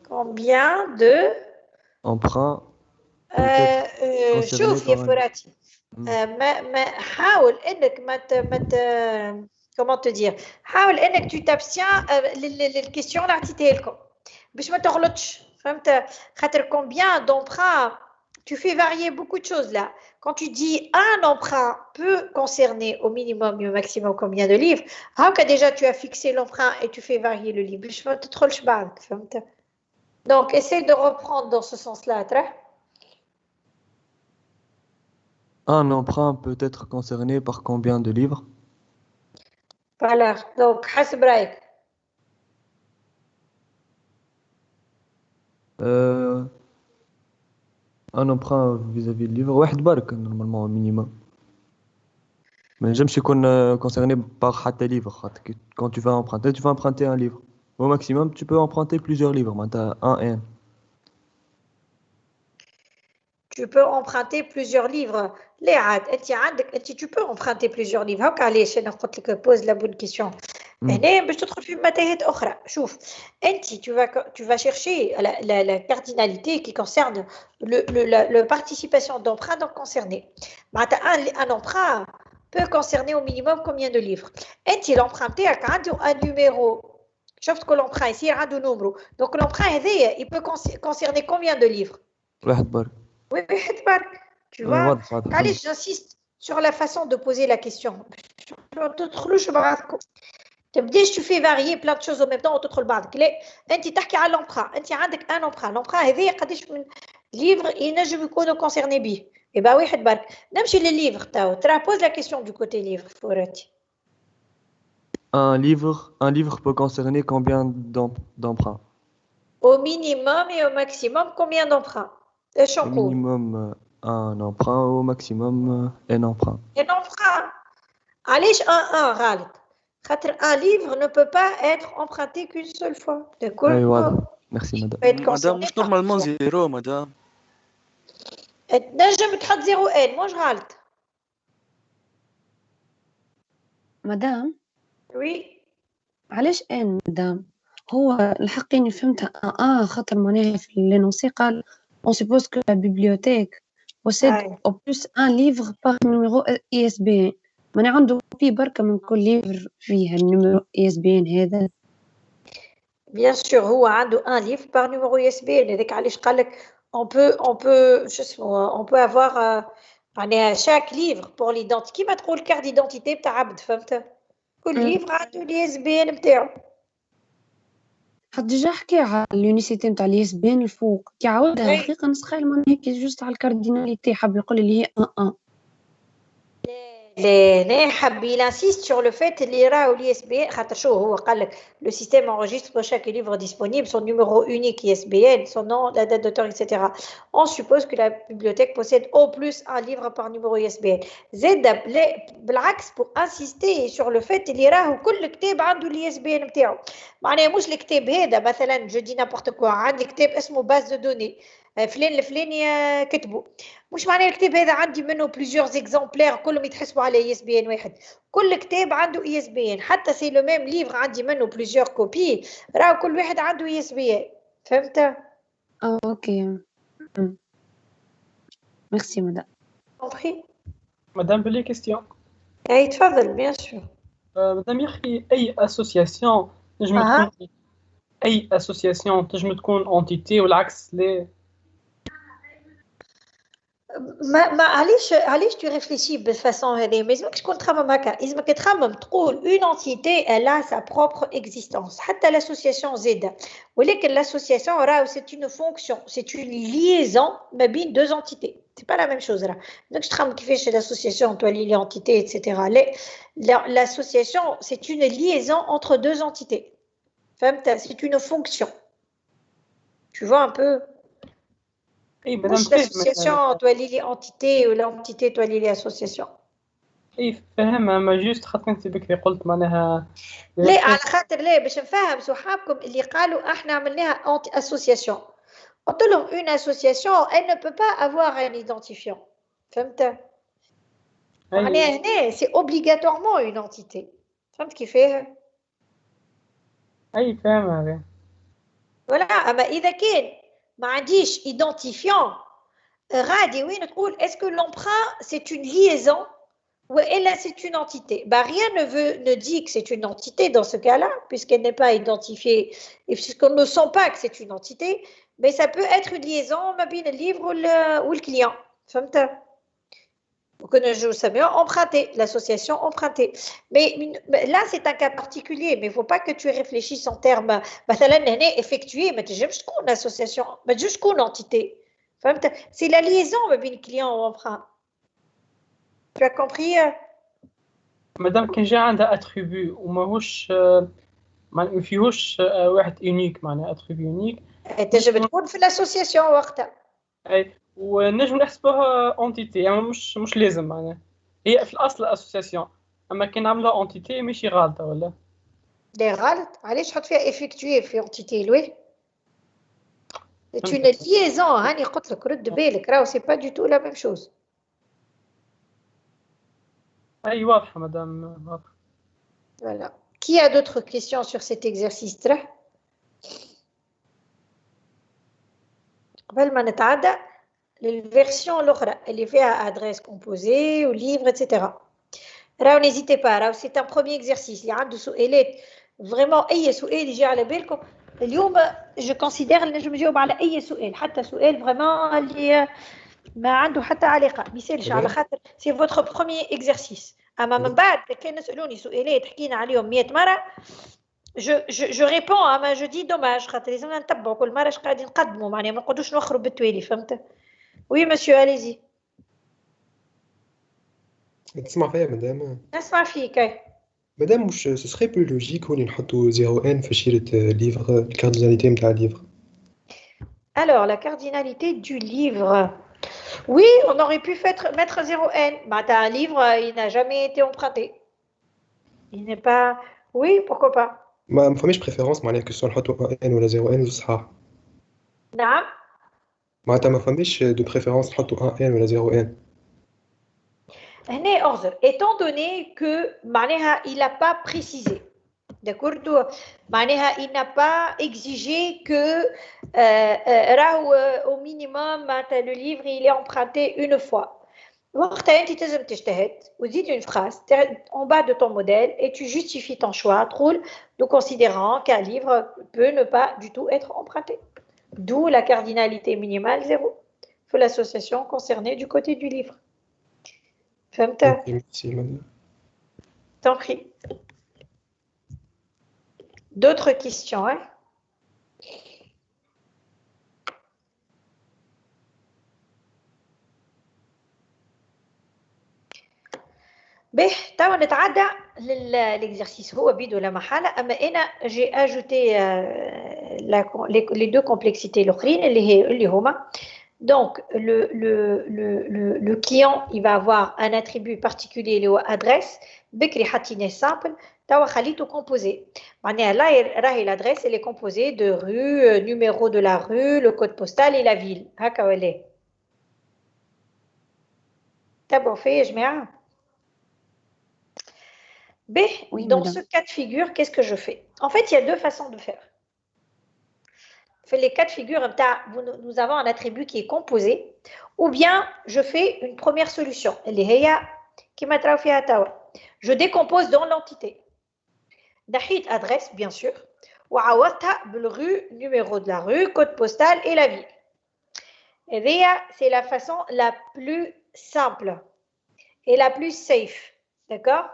Combien de emprunts شوف يا فراتي ما حاول انك ما comment te dire حاول انك tu t'abstiens للكيستيون اللي عطيتها لكم باش ما تغلطش فهمت خاطر combien d'emprunts tu fais varier beaucoup de choses là. Quand tu dis un emprunt peut concerner au minimum et au maximum combien de livres, déjà tu as fixé l'emprunt et tu fais varier le livre. باش ما تدخلش بعدك فهمت. Donc essaye de reprendre dans ce sens-là. Un emprunt peut être concerné par combien de livres? Voilà, donc حسب رأيك. Un emprunt vis-à-vis du livre واحد برك normalement au minimum. ما نجمش يكون concerné par حتى livre. Quand tu vas emprunter un livre. Au maximum, tu peux emprunter plusieurs livres. Maintenant, un et un. Tu peux emprunter plusieurs livres. Tu peux emprunter plusieurs livres. هاكا علاش انا قلت لك pose la bonne question. هنا باش تدخل في متاهات اخرى. شوف انت tu vas chercher la cardinalité qui concerne le participation d'emprunt donc concerné. Un emprunt peut concerner au minimum combien de livres. انت l'emprunté عنده un numéro. شفت que l'emprunt ici عنده numéro. Donc l'emprunt هذايا il peut concerner combien de livres. واحد برك. Oui, tu vois, allez, j'insiste sur la façon de poser la question. Tu fais varier plein de choses en même temps. Tu تحكي على l'emprunt. Tu عندك un emprunt. L'emprunt هذا قداش من livre ينجم يكونوا concernés به. Et bah واحد برك. نمشي للليفر تاو. ترى pose la question du côté livre فورتي. Un livre peut concerner combien d'emprunts? Au minimum et au maximum combien d'emprunts? Au minimum un emprunt, au maximum un emprunt. Un emprunt. علاش un غلط؟ Un livre ne peut pas être emprunté qu'une seule fois. D'accord? Merci, madame. Madame, مش normalement zéro, madame. تنجم تحط 0 ان مش غلط. مدام وي علاش ان مدام؟ هو الحق اني فهمتها خاطر معناها في لينونسي قال on suppose que la bibliothèque possède au plus un livre par numéro ISBN. معناها عنده في بركة من كل ليفر فيها النيميرو ISBN هذا. Bien sûr هو عنده un livre par numéro ISBN. هذاك علاش قال لك on peut avoir معناها chaque livre pour l'identité كيما تقول كارت ديدونتيتي بتاع عبد فهمت؟ كل ليفر عنده الISBN نتاعو. حد ديجا حكي على اليونيسيتي نتاع الISBN الفوق كي عاودها الحقيقة نسخيل معناها هيك جوست على الكارديناليتي حاب يقول لي هي 1 لا حب il insiste sur le fait اللي راهو l'ISBN خاطر شو هو قال لك le système enregistre pour chaque livre disponible son numéro unique ISBN, son nom, la date d'auteur, etc. On suppose que la bibliothèque possède au plus un livre par numéro ISBN. زاد بالعكس pour insister sur le fait اللي راهو كل كتاب عنده الISBN نتاعو. معناها مش الكتاب هذا مثلا je dis n'importe quoi عندي كتاب اسمه base de données فلان الفلاني كتبوا مش معناه الكتاب هذا عندي منه بليزيور اكزومبلير كلهم يتحسبوا على ISBN واحد. كل كتاب عنده ISBN حتى سي لو ميم ليفر عندي منه بليزيور كوبي راه كل واحد عنده ISBN. فهمت؟ اوكي ميرسي مدام. اوكي مدام بلي كيستيون. اي تفضل بيان سور. مدام يحكي اي اسوسياسيون تنجم تكون اي اسوسياسيون تنجم تكون اونتيتي والعكس لا. علاش tu réfléchis بالفاصون هذه؟ ما يلزمكش تكون تخمم هكا، يلزمك تخمم تقول une entité elle a sa propre existence حتى l'association زاده، ولكن l'association راه c'est une fonction c'est une liaison ما بين deux entités c'est pas la même chose راه ماكش تخمم كيفاش l'association تولي لي entité etc. l'association c'est une liaison entre deux entités فهمت؟ c'est une fonction tu vois un peu. مش l'association تولي لي entité ولا entité تولي لي association. اي فاهم اما جوست خاطر انت بكري قلت معناها لا على خاطر لا باش نفهم صحابكم اللي قالوا احنا عملناها association قلت لهم une association elle ne peut pas avoir un identifiant فهمت؟ معناها هنا c'est obligatoirement une entité فهمت كيفاه؟ اي فاهم هذا. ولا اما اذا كان ما عنديش identifiant غادي وين تقول est-ce que l'emprunt c'est une liaison ou elle c'est une entité. Bah rien ne dit que c'est une entité dans ce cas-là puisqu'elle n'est pas identifiée et puisqu'on ne sent pas que c'est une entité, mais ça peut être une liaison ما بين livre ou le client. فهمت؟ emprunter, l'association emprunter. Mais là, c'est un cas particulier, mais il ne faut pas que tu réfléchisses en termes effectué, mais tu une association, mais juste une entité. C'est la liaison avec le client ou emprunt. Tu as compris? Madame, quand j'ai un attribut, ou ما فيهوش واحد unique معناها attribut unique. تجب تكون في l'association وقتها. أي. ونجم نحسبوها اونتيتي اما مش لازم معناها هي في الاصل اسوسياسيون اما كي نعملها اونتيتي ماشي غلطه ولا لا غلط. علاش تحط فيها افيكتوي في اونتيتي لوي c'est une liaison هاني قلت لك رد بالك راهو سي با دو تو لا ميم شوز. اي واضحه مدام واضحه. Voilà. Qui a d'autres questions sur cet exercice là قبل ما نتعدى للفيرسيون الاخرى اللي فيها ادريس كومبوزي وليفر اتسيتيرا. راهو نيزيتي با راهو سي ان بروميير اكزرسيس اللي عنده سؤالات فريمون اي سؤال يجي على بالكم اليوم جو كونسيدير اللي نجم نجاوب على اي سؤال حتى سؤال فريمون اللي ما عنده حتى علاقه ما يسالش على خاطر سي فوتر بروميير اكزرسيس. اما من بعد كان يسالوني سؤالات حكينا عليهم 100 مره je réponds اما je dis dommage خاطر لازمنا نتبعوا كل مره اش قاعدين نقدموا معناها ما نقعدوش نخروا بالتوالي. فهمت؟ Oui, monsieur, allez-y. تسمع فيا مدام؟ نسمع فيك. مدام مش ce serait plus logique هوني نحطوا 0N في شيرة livre الكارديناليتي نتاع الليفر. Alors, la cardinalité du livre. Oui, on aurait pu mettre 0N. Bah, t'as un livre, il n'a jamais été emprunté. Il n'est pas... Oui, pourquoi pas. ما فماش بريفيرونس معناها كو نحطوا ان ولا 0 ان صحاح. نعم. معناتها ما فماش دو بريفيرونس نحطوا ان ولا 0 ان. هنا أغزر étant donné que معناها il n'a pas précisé. D'accord. معناها il n'a pas exigé que au minimum le livre il est emprunté une fois. وقتها انت تلزم تجتهد وتزيد une phrase en bas de ton modèle et tu justifies ton choix nous considérant qu'un livre peut ne pas du tout être emprunté. D'où la cardinalité minimale 0 pour l'association concernée du côté du livre. فهمت؟ Merci madame. T'en prie. D'autres questions, hein? به توا نتعدى l'exercice هو بيدو لا محالة أما أنا j'ai ajouté les deux complexités الأخرين اللي هما donc le client il va avoir un attribut particulier اللي هو adresse بكري حطيناه simple توا خليته composé معناها لا راهي l'adresse elle est composée de rue numéro de la rue le code postal et la ville هكا ولا تبعوا فيا يا جماعة. Oui, dans madame. ce cas de figure, qu'est-ce que je fais? En fait, il y a deux façons de faire. Les cas de figure, nous avons un attribut qui est composé, ou bien je fais une première solution. Je décompose dans l'entité. Nahit adresse, bien sûr, ou rue, numéro de la rue, code postal et la ville. Et c'est la façon la plus simple et la plus safe. D'accord?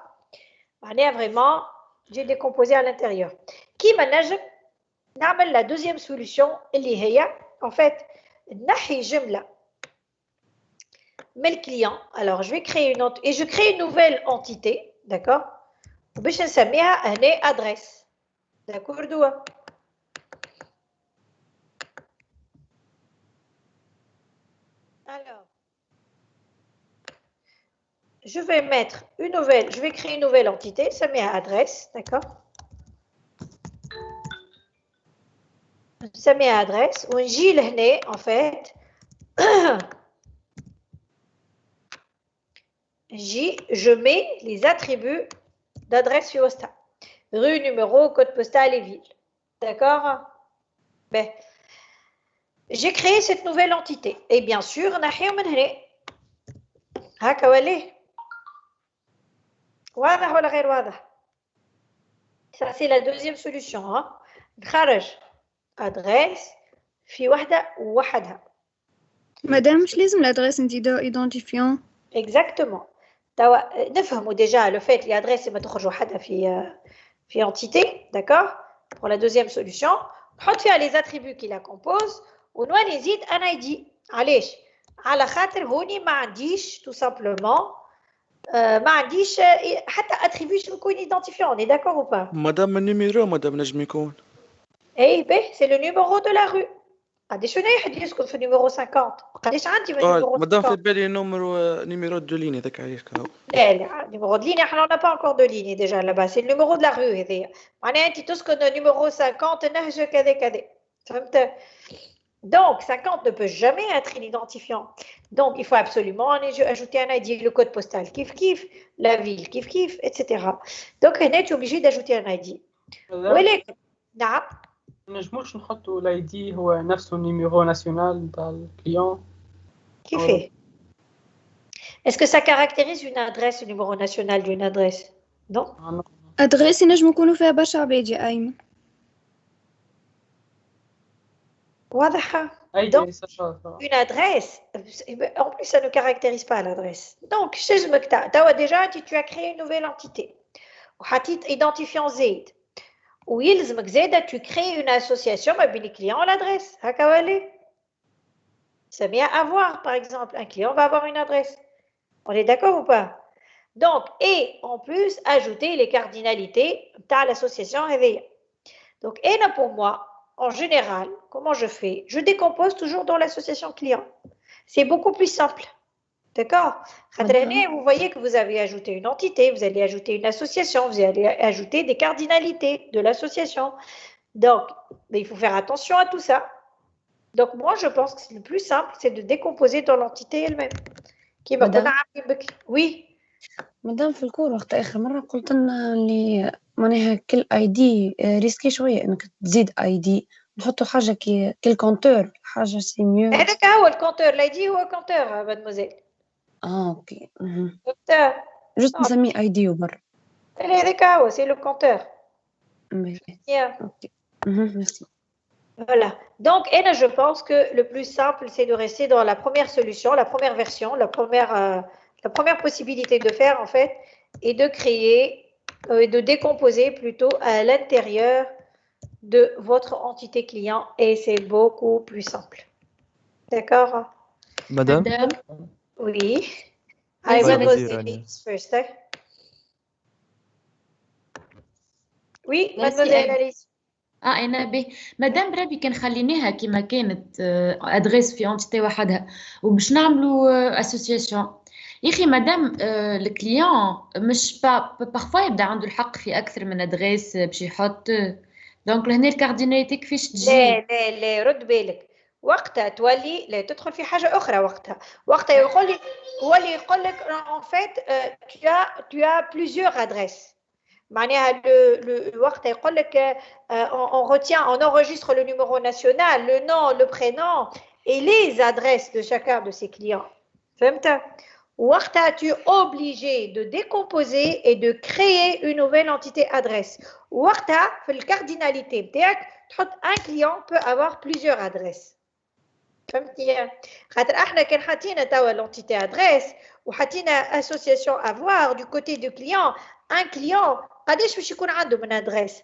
Vraiment, j'ai décomposé à l'intérieur. Qui manage la deuxième solution, en fait, nahi jumla. Mais le client, alors je vais créer une autre, et je crée une nouvelle entité, d'accord? باش نسميها هنا adresse. D'accord? Alors, je vais créer une nouvelle entité, ça met à adresse, d'accord? Ça met à adresse, ou en fait, je mets les attributs d'adresse Fiosta. Rue, numéro, code postal et ville. D'accord? Ben, j'ai créé cette nouvelle entité. Et bien sûr, ça c'est la deuxième solution. خرج adresse في وحدة وحدها. مادام مش لازم l'adresse نديرو identifiant. Exactement. نفهموا déjà le fait l'adresse ما تخرج وحدها في entité, d'accord? Pour la deuxième solution, نحط فيها les attributs qui la composent ونولي نزيد un ID. علاش؟ على خاطر هوني ما عنديش tout simplement ما عنديش حتى attribut يكون identifiant. On est d'accord ou pas? مدام النيميرو مدام نجم يكون. Eh ben, c'est le numéro de la rue. قداش شنو يحد يسكن في النيميرو 50 قداش عندي في النيميرو 50 مدام في بالي numéro de ligne هذاك عليك لا numéro de ligne احنا on n'a pas encore de ligne déjà là-bas c'est le numéro de la rue هذايا معناها انت تسكن numéro 50 نهج كذا كذا فهمت donc 50 ne peut jamais être inidentifiant donc il faut absolument ajouter un ID le code postal kif kif la ville kif kif etc donc هنا tu es obligé d'ajouter un ID ولكن نعم نجموش نحطوا الاي دي هو نفسه النيميرو ناسيونال نتاع الكليون كيفاه Est-ce que ça caractérise une adresse, le numéro national d'une adresse? Non. adresse نجم يكونوا فيها برشا عباد يا أيمن. واضحة. Donc, une adresse, en plus ça ne caractérise pas l'adresse. Donc, déjà, tu as créé une nouvelle entité. وحطيت identifiant Z. ويلزمك زاده tu crées une association بين الكليون والادريس هكا ولا سميها avoir par exemple un client va avoir une adresse on est d'accord ou pas donc et en plus ajouter les cardinalités de l'association هذيا donc et là pour moi en général comment je fais je décompose toujours dans l'association client c'est beaucoup plus simple D'accord. Madame. Vous voyez que vous avez ajouté une entité, vous allez ajouter une association, vous allez ajouter des cardinalités de l'association. Donc, il faut faire attention à tout ça. Donc, moi, je pense que le plus simple, c'est de décomposer dans l'entité elle-même. مدام Oui. مدام في الكور وقت آخر مرة قلت لنا اللي معناها كل اي دي ريسكي شوية انك تزيد اي دي نحطوا حاجة كل كونتور حاجة سي ميو. هذاك هو الكونتور، لايدي هو كونتور مادموزيل. اوكي. كونتور. جست نسميه اي دي وبر. هذاك هو سي لو كونتور. اوكي. Merci. Voilà. Donc, je pense que le plus simple, c'est de rester dans la première solution, la première version, la première possibilité de faire, en fait, et de créer, et de décomposer plutôt à l'intérieur de votre entité client. Et c'est beaucoup plus simple. D'accord? Madame? Oui. Oui, Mademoiselle ladies first. Oui, mademoiselle, allez-y. انا به مادام بربي كان خليناها كيما كانت ادريس في انتيتي وحدها وباش نعملوا اسوسياسيون يا اخي مادام الكليون مش بارفوا يبدا عنده الحق في اكثر من ادريس باش يحط دونك لهنا الكارديناليتي كيفاش تجي. لا رد بالك وقتها تولي لا تدخل في حاجه اخرى. وقتها يقول لي هو اللي يقول لك en fait tu as plusieurs adresses. معناها الوقت يقول لك on enregistre le numéro national, le nom, le prénom et les adresses de chacun de ses clients. فهمت؟ وقتها tu es obligé de décomposer et de créer une nouvelle entité adresse. وقتها في الكارديناليتي نتاعك تحط un client peut avoir plusieurs adresses. فهمتني؟ خاطر احنا كان حاطين توا l'entité adresse وحاطين association avoir du côté du client. Un client قداش باش يكون عنده من ادريس؟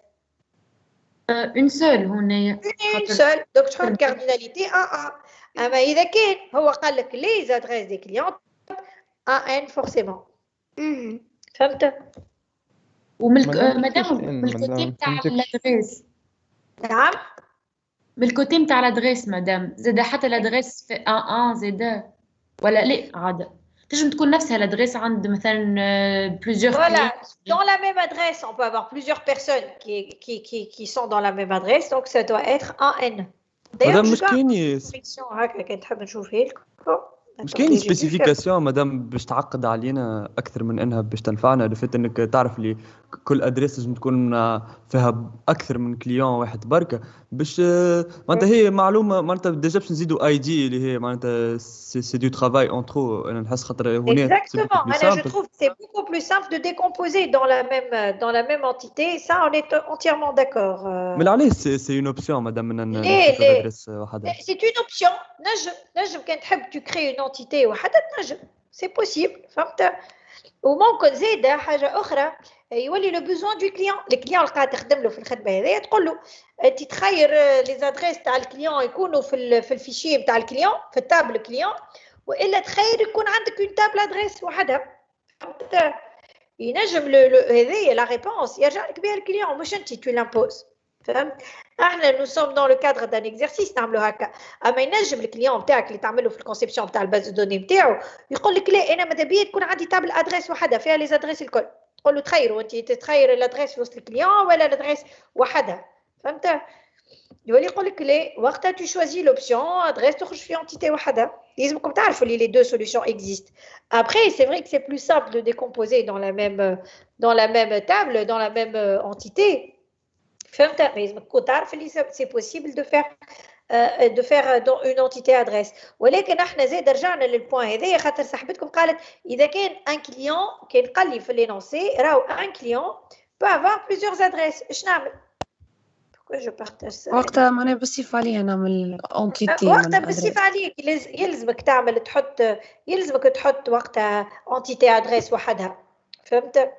اون سول هنا. اون سول دونك تحط كارديناليتي اما اذا كان هو قال لك لي زادريس دي كليون ان فورسيمون. فهمت؟ مادام من الكوتي تاع الادريس. نعم من الكوتي نتاع الادريس مادام زاد حتى الادريس في ان زاد ولا لا عاد تنجم تكون نفسها l'adresse عند مثلا plusieurs voilà dans la même adresse on peut avoir plusieurs personnes qui sont dans la même adresse donc ça doit être un N. Madame مش كاين هكا كنت حاب نشوفها لكم مش كاين سبيسيفيكاسيون مدام باش تعقد علينا اكثر من انها باش تنفعنا لفت انك تعرف لي كل ادريس لازم تكون فيها اكثر من كليون واحد بركه باش معناتها هي معلومه معناتها ديجا باش نزيدوا اي دي اللي هي معناتها سي دو ترافاي اونترو انا نحس خاطر هنا exactement انا je trouve c'est beaucoup plus simple de décomposer dans la même entité ça on est entièrement d'accord. mais علاش سي اون اوبسيون مدام من ادريس وحده c'est une option نجم كان تحب tu crées une entité وحده تنجم c'est possible فهمت. وممكن زيد حاجه اخرى يولي لو بوزوان دو كليون الكليون اللي قاعد تخدم له في الخدمه هذه تقول له انت تخير لي زادريس تاع الكليون يكونوا في الفيشي نتاع الكليون في التابل كليون والا تخير يكون عندك اون تابل ادريس وحدها. ينجم هذه لا ريبونس يرجع لك بها الكليون مش انت تو لامبوز. فهمت؟ احنا نو سوم دون لو كادر دان اكزرسيس نعملوا هكا اما ينجم الكليون نتاعك اللي تعمله في الكونسيبسيون نتاع الباز دوني نتاعو يقول لك لا انا ماذا بيا تكون عندي تابل ادريس وحده فيها لي زادريس الكل تقول له تخيروا انت تتخير الادريس في وسط الكليون ولا الادريس وحدها. فهمت؟ يولي يقول لك لا وقتها تو شوازي لوبسيون ادريس تخرج في انتيتي وحده. لازمكم تعرفوا لي deux solutions existent. Après c'est vrai que c'est plus simple de décomposer dans la même table dans la même entité. فهمت؟ لازم تكون تعرف اللي c'est possible de faire dans une entité adresse. ولكن احنا زاد رجعنا للبوين هذايا خاطر صاحبتكم قالت اذا كان ان كليون كان قال لي في لينونسي راهو ان كليون peut avoir plusieurs adresses اش نعمل؟ pourquoi je partage ça وقتها معناها بالصفة عليها نعمل انتيتي وقتها بالصفة عليك يلزمك تحط وقتها انتيتي ادريس وحدها. فهمت؟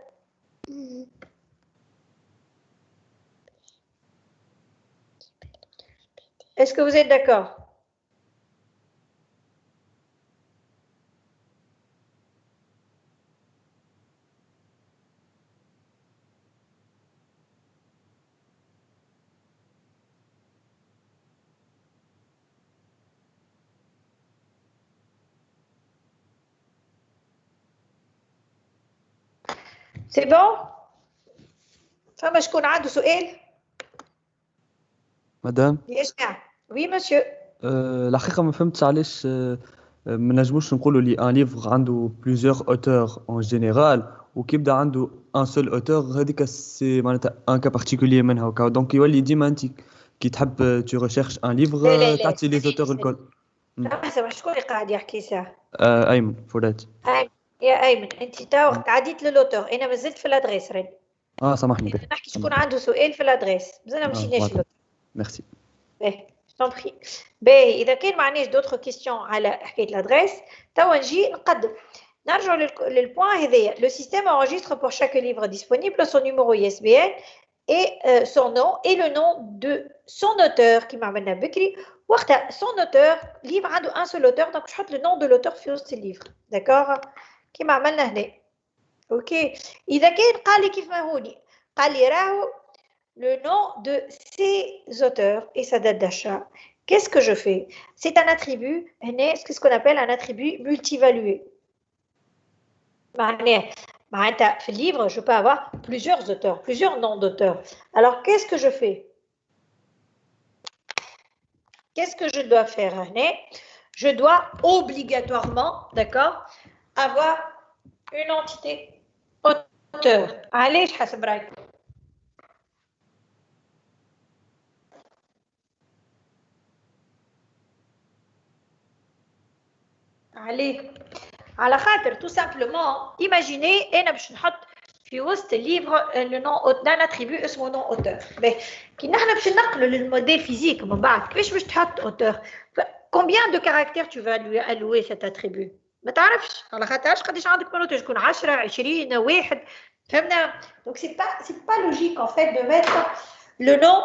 Est-ce que vous êtes d'accord? C'est bon? فما شكون عنده سؤال؟ مدام يسمع. Oui, monsieur. الحقيقة ما فهمتش علاش ما نجموش نقولوا لي ان ليفر عنده بليزيور اوتور اون جينيرال وكيبدا عنده ان سول اوتور هذيك سي معناتها ان كا بارتيكولير منها وكا دونك يولي ديما انت كي تحب تو ريشيرش ان لا ليفر تعطي لي زوتور الكل. سامح شكون اللي قاعد يحكي ساعة؟ ايمن فرات. يا أيمن أنت تو تعديت للوتور أنا مازلت في الأدريس راني. سامحني به. نحكي شكون عنده سؤال في الأدريس مازلنا مشيناش للوتور. ميرسي. باهي تنبخي. باهي إذا كان معناش دوطخ كيستيون على حكاية الأدريس توا نجي نقدم. نرجع للبوان هذايا. Le système enregistre pour chaque livre disponible son numéro ISBN et son nom et le nom de son auteur كيما عملنا بكري. وقتها son auteur livre عنده un seul auteur donc je le nom de l'auteur في وسط الليفر. d'accord كيما عملنا هنا. اوكي إذا كان قال لي كيف ما هوني قال لي راهو le nom de ses auteurs et sa date d'achat. Qu'est-ce que je fais? C'est un attribut, c'est ce qu'on appelle un attribut multivalué. Dans le livre, je peux avoir plusieurs auteurs, plusieurs noms d'auteurs. Alors, qu'est-ce que je fais? Qu'est-ce que je dois faire? Je dois obligatoirement, d'accord, avoir une entité auteur. Allez, je حسب رايك. عليه على خاطر tout simplement imaginez انا باش نحط في وسط الليفر لو نون دان اتريبيو اسمه نون اوتور. باهي كي نحنا باش ننقلوا للموديل فيزيك من بعد كيفاش باش تحط اوتور combien de caractères tu vas lui allouer cet attribut ما تعرفش على خاطرش قداش عندك من اوتور تكون 10 20 واحد فهمنا. donc c'est pas logique en fait de mettre le nom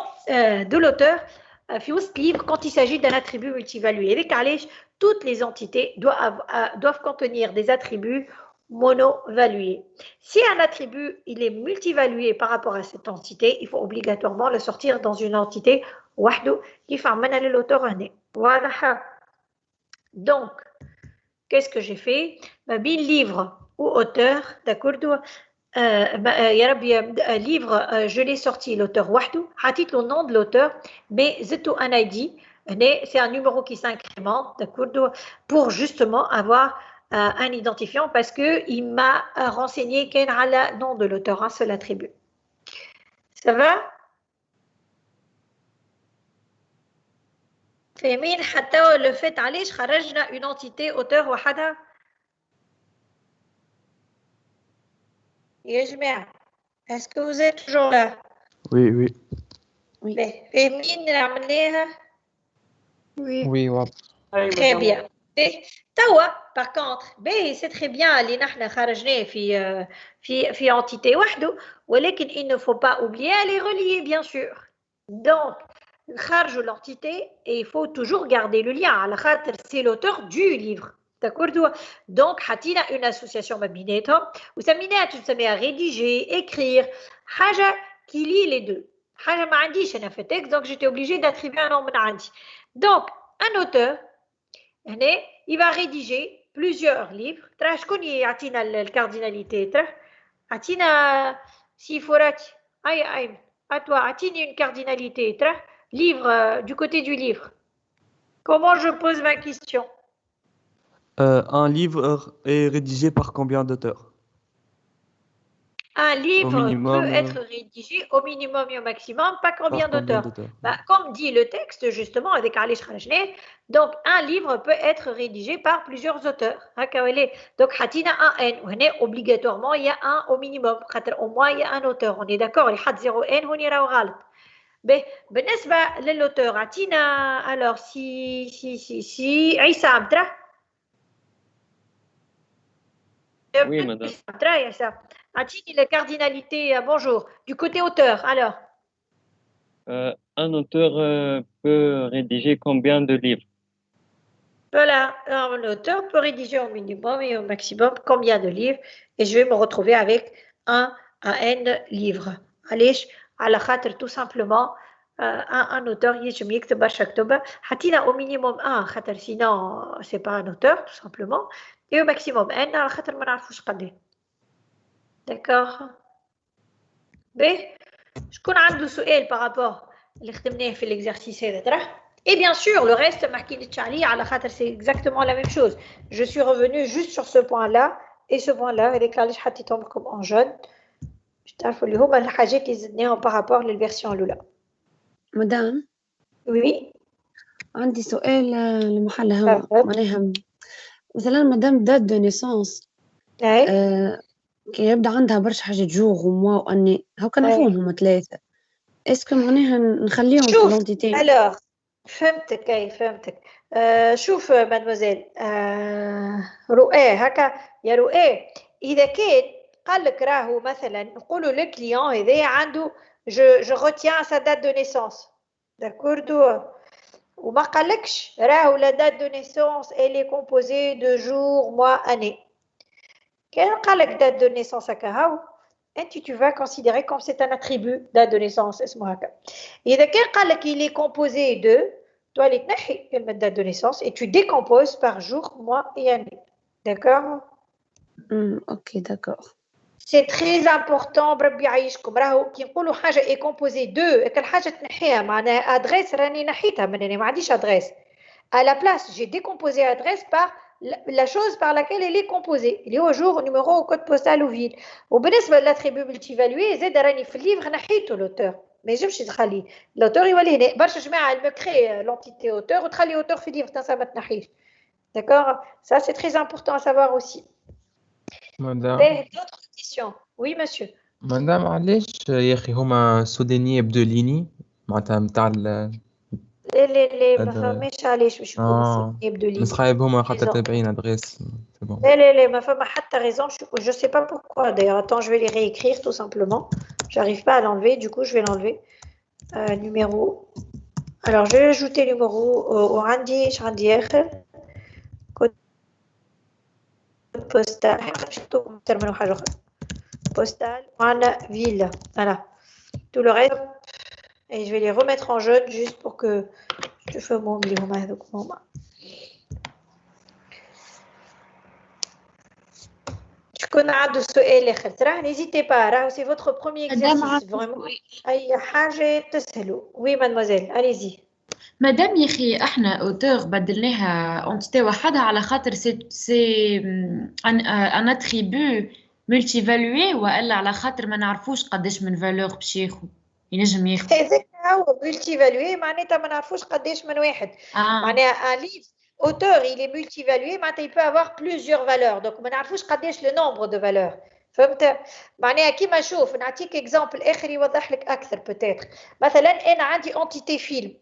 de l'auteur في وسط livre quand il s'agit d'un attribut multivalué. avec علاش toutes les entités doivent contenir des attributs monovalués. Si un attribut il est multivalué par rapport à cette entité, il faut obligatoirement le sortir dans une entité وحده كيف عملنا للauteur هنا. واضح؟ Donc, qu'est-ce que j'ai fait? ما بين livre ou auteur, d'accord? يا ربي livre je l'ai sorti l'auteur وحده حطيت له nom de l'auteur mais زدته un ID. C'est un numéro qui s'incrémente, d'accord, pour justement avoir un identifiant parce qu'il m'a renseigné qu'il y a le nom de l'auteur, un seul attribut. Ça va? فاهمين حتى le fait علاش خرجنا une entité auteur وحدها؟ يا جماعة est-ce que vous êtes toujours là? Oui. فاهمين اللي عملناها؟ Oui, واضح. Très bien. توا par contre c'est très bien اللي نحن خرجناه في entité وحده ولكن il ne faut pas oublier à les relier bien sûr. donc نخرجوا l'entité et il faut toujours garder le lien على خاطر c'est l'auteur du livre. d'accord donc حطينا une association ما بيناتهم وسميناها تسميها rédiger écrire حاجة qui lie les deux. حاجة ما عنديش أنا في texte donc j'étais obligée d'attribuer un nom من عندي. donc un auteur il va rédiger plusieurs livres. ترى شكون يعطينا الكارديناليتي؟ ترى عطينا سيفوراتي أي أتوا عطيني une cardinalité. ترى livre du côté du livre. comment je pose ma question? Un livre est rédigé par combien d'auteurs? Un livre minimum, peut être rédigé au minimum et au maximum, pas combien d'auteurs. Comme dit le texte justement avec Ali Kharajné, donc un livre peut être rédigé par plusieurs auteurs. Donc hatina un N, obligatoirement il y a un au minimum, au moins il y a un auteur. On est d'accord, il y a 0 N, on ira au غلط. بالنسبة للauteur hatina alors si عيسى عبدرا. Oui madame. As-tu la cardinalité? Bonjour. Du côté auteur, alors? Un auteur peut rédiger combien de livres? Voilà, un auteur peut rédiger au minimum et au maximum combien de livres et je vais me retrouver avec un à n livres. Allez, à la khatr tout simplement un auteur يجب يكتب برشا كتب حطينا au minimum un خاطر sinon c'est pas un auteur tout simplement et au maximum n على خاطر ما نعرفوش قديه. D'accord. باهي شكون عنده سؤال بارابور اللي خدمناه في l'exercice هذا ترى et bien sûr le reste ما حكيتش عليه على خاطر c'est exactement la même chose je suis revenue juste sur ce point là et ce point là هذاك علاش حطيتهم comme en jaune باش تعرفوا اللي هما الحاجات اللي زدناهم بارابور للفيرسيون الاولى مدام وي عندي سؤال لمحلها معناها مثلا مدام دات دو نيسونس كي يبدا عندها برشا حاجات جوغ وموا واني هاكا نعرفوهم هما ثلاثه اسكو معناها نخليهم في لونتيتي alors فهمتك اي فهمتك شوف مادموزيل رؤى هكا يا رؤى اذا كان قال لك راهو مثلا نقولوا للكليون هذا عنده je retiens sa date de naissance d'accord وما قالكش راهو la date de naissance elle est composée de jours mois années كان قال لك date de naissance هكا هاو انت tu vas considérer comme c'est un attribut date de naissance اسمه هكا اذا كان قال لك il est composé de toi اللي تنحي كلمه date de naissance et tu décomposes par jour mois et année d'accord اوكي داكور c'est très important بربي يعيشكم راهو كي نقولوا حاجه est composée de كل حاجه تنحيها معناها ادريس راني نحيتها من انا ما عنديش ادريس à la place j'ai décomposé adresse par la chose par laquelle elle est composée اللي هو jour numéro ou code postal ou ville وبالنسبه للاتريبيو ملتيفالوي زاد راني في الليفر نحيته لوتور ما يجبش تخليه لوتور يولي هنا برشا جماعه المكري لونتيتي اوتور وتخلي اوتور في الليفر تنسى ما تنحيش d'accord ça c'est très important à savoir aussi مدام d'autres questions oui monsieur مدام علاش يا اخي هما سودانية بدوليني معناتها نتاع لا ما فهمش علاش باش يكونوا يبدو لي نسخايب هما خاطر تابعين ادريس لا ما فما حتى raison je sais pas pourquoi d'ailleurs attends je vais les réécrire tout simplement j'arrive pas à l'enlever du coup je vais l'enlever numéro alors je vais ajouter numéro عندي ايش عندي اخر code postal نعملوا حاجه اخرى postal معنا ville voilà tout le reste et je vais les remettre en jaune juste pour que je fasse mon milieu هذوك هما شكون عنده سؤال اخر تراه n'hésitez pas راهو c'est votre premier exercice vraiment اي حاجه تسهلوا oui mademoiselle allez-y مادام يا اخي احنا اوتور بدلناها اونتيتي وحدها على خاطر سي ان اتريبيو ملتي فالوي والا على خاطر ما نعرفوش قداش من فالور باش ينجم ياخذ هذاك هو ملتي فالوي معناتها ما نعرفوش قداش من واحد معناها ان ليف auteur il est multivalué معناتها il peut avoir plusieurs valeurs donc ما نعرفوش قداش le nombre de valeurs فهمت معناها كيما شوف نعطيك اكزامبل اخر يوضح لك اكثر بوتيتر مثلا انا عندي انتيتي فيلم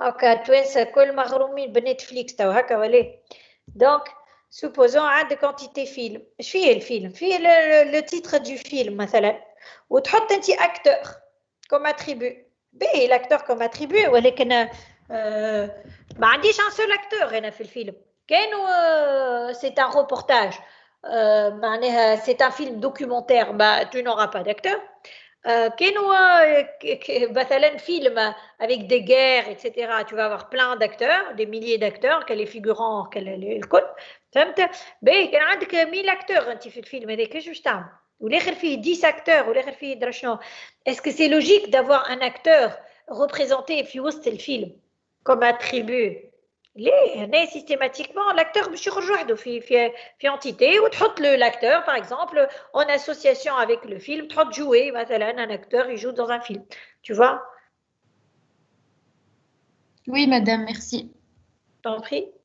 هكا توانسه كل مغرومين بنتفليكس تو هكا ولا دونك سوبوزون عندك انتيتي فيلم اش فيه الفيلم فيه لو تيتر دو فيلم مثلا وتحط انت اكتور كوم اتريبيو باهي لاكتور كوم اتريبيو ولكن ما عنديش ان سول اكتور هنا في الفيلم كانوا سي ان روبورتاج معناها سي ان فيلم دوكيومونتير ما tu n'auras pas d'acteur كانوا مثلا فيلم avec des guerres etc tu vas avoir plein d'acteurs des milliers d'acteurs que les figurants que الكل فهمت باهي كان عندك 1000 acteurs انت في الفيلم هذاك ايش باش تعمل والاخر فيه 10 acteurs والاخر فيه درا شنو est-ce que c'est logique d'avoir un acteur représenté في وسط الفيلم comme attribut ليه هنا systématiquement l'acteur باش يخرج وحده في entité وتحط l'acteur par exemple en association avec le film تحط jouer مثلا un acteur il joue dans un film tu vois oui madame merci t'en prie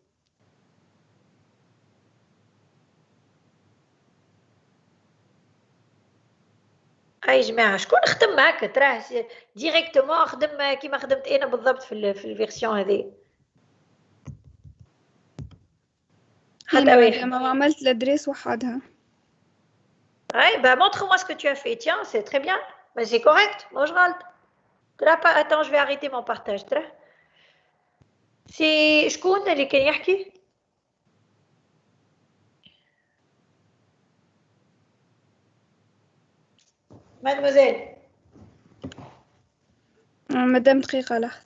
اي جماعه شكون خدم هكا تراه ديريكتومون خدم كيما خدمت انا بالضبط في الفيرسيون هذه حتى ما عملت l'adresse وحدها Ouais, bah montre-moi ce que tu as fait. Tiens, c'est très bien. Mais c'est correct. Moi, je râle. Attends, je vais arrêter mon partage. C'est شكون اللي كان يحكي؟ Mademoiselle. مدام دقيقة لحظة.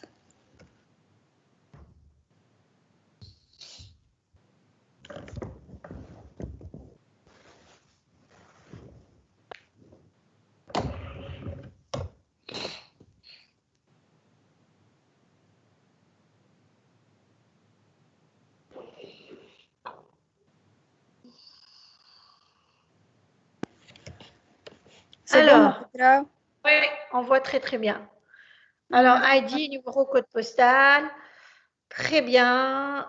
Alors, oui, on voit très très bien. Alors, ID, numéro, code postal. Très bien.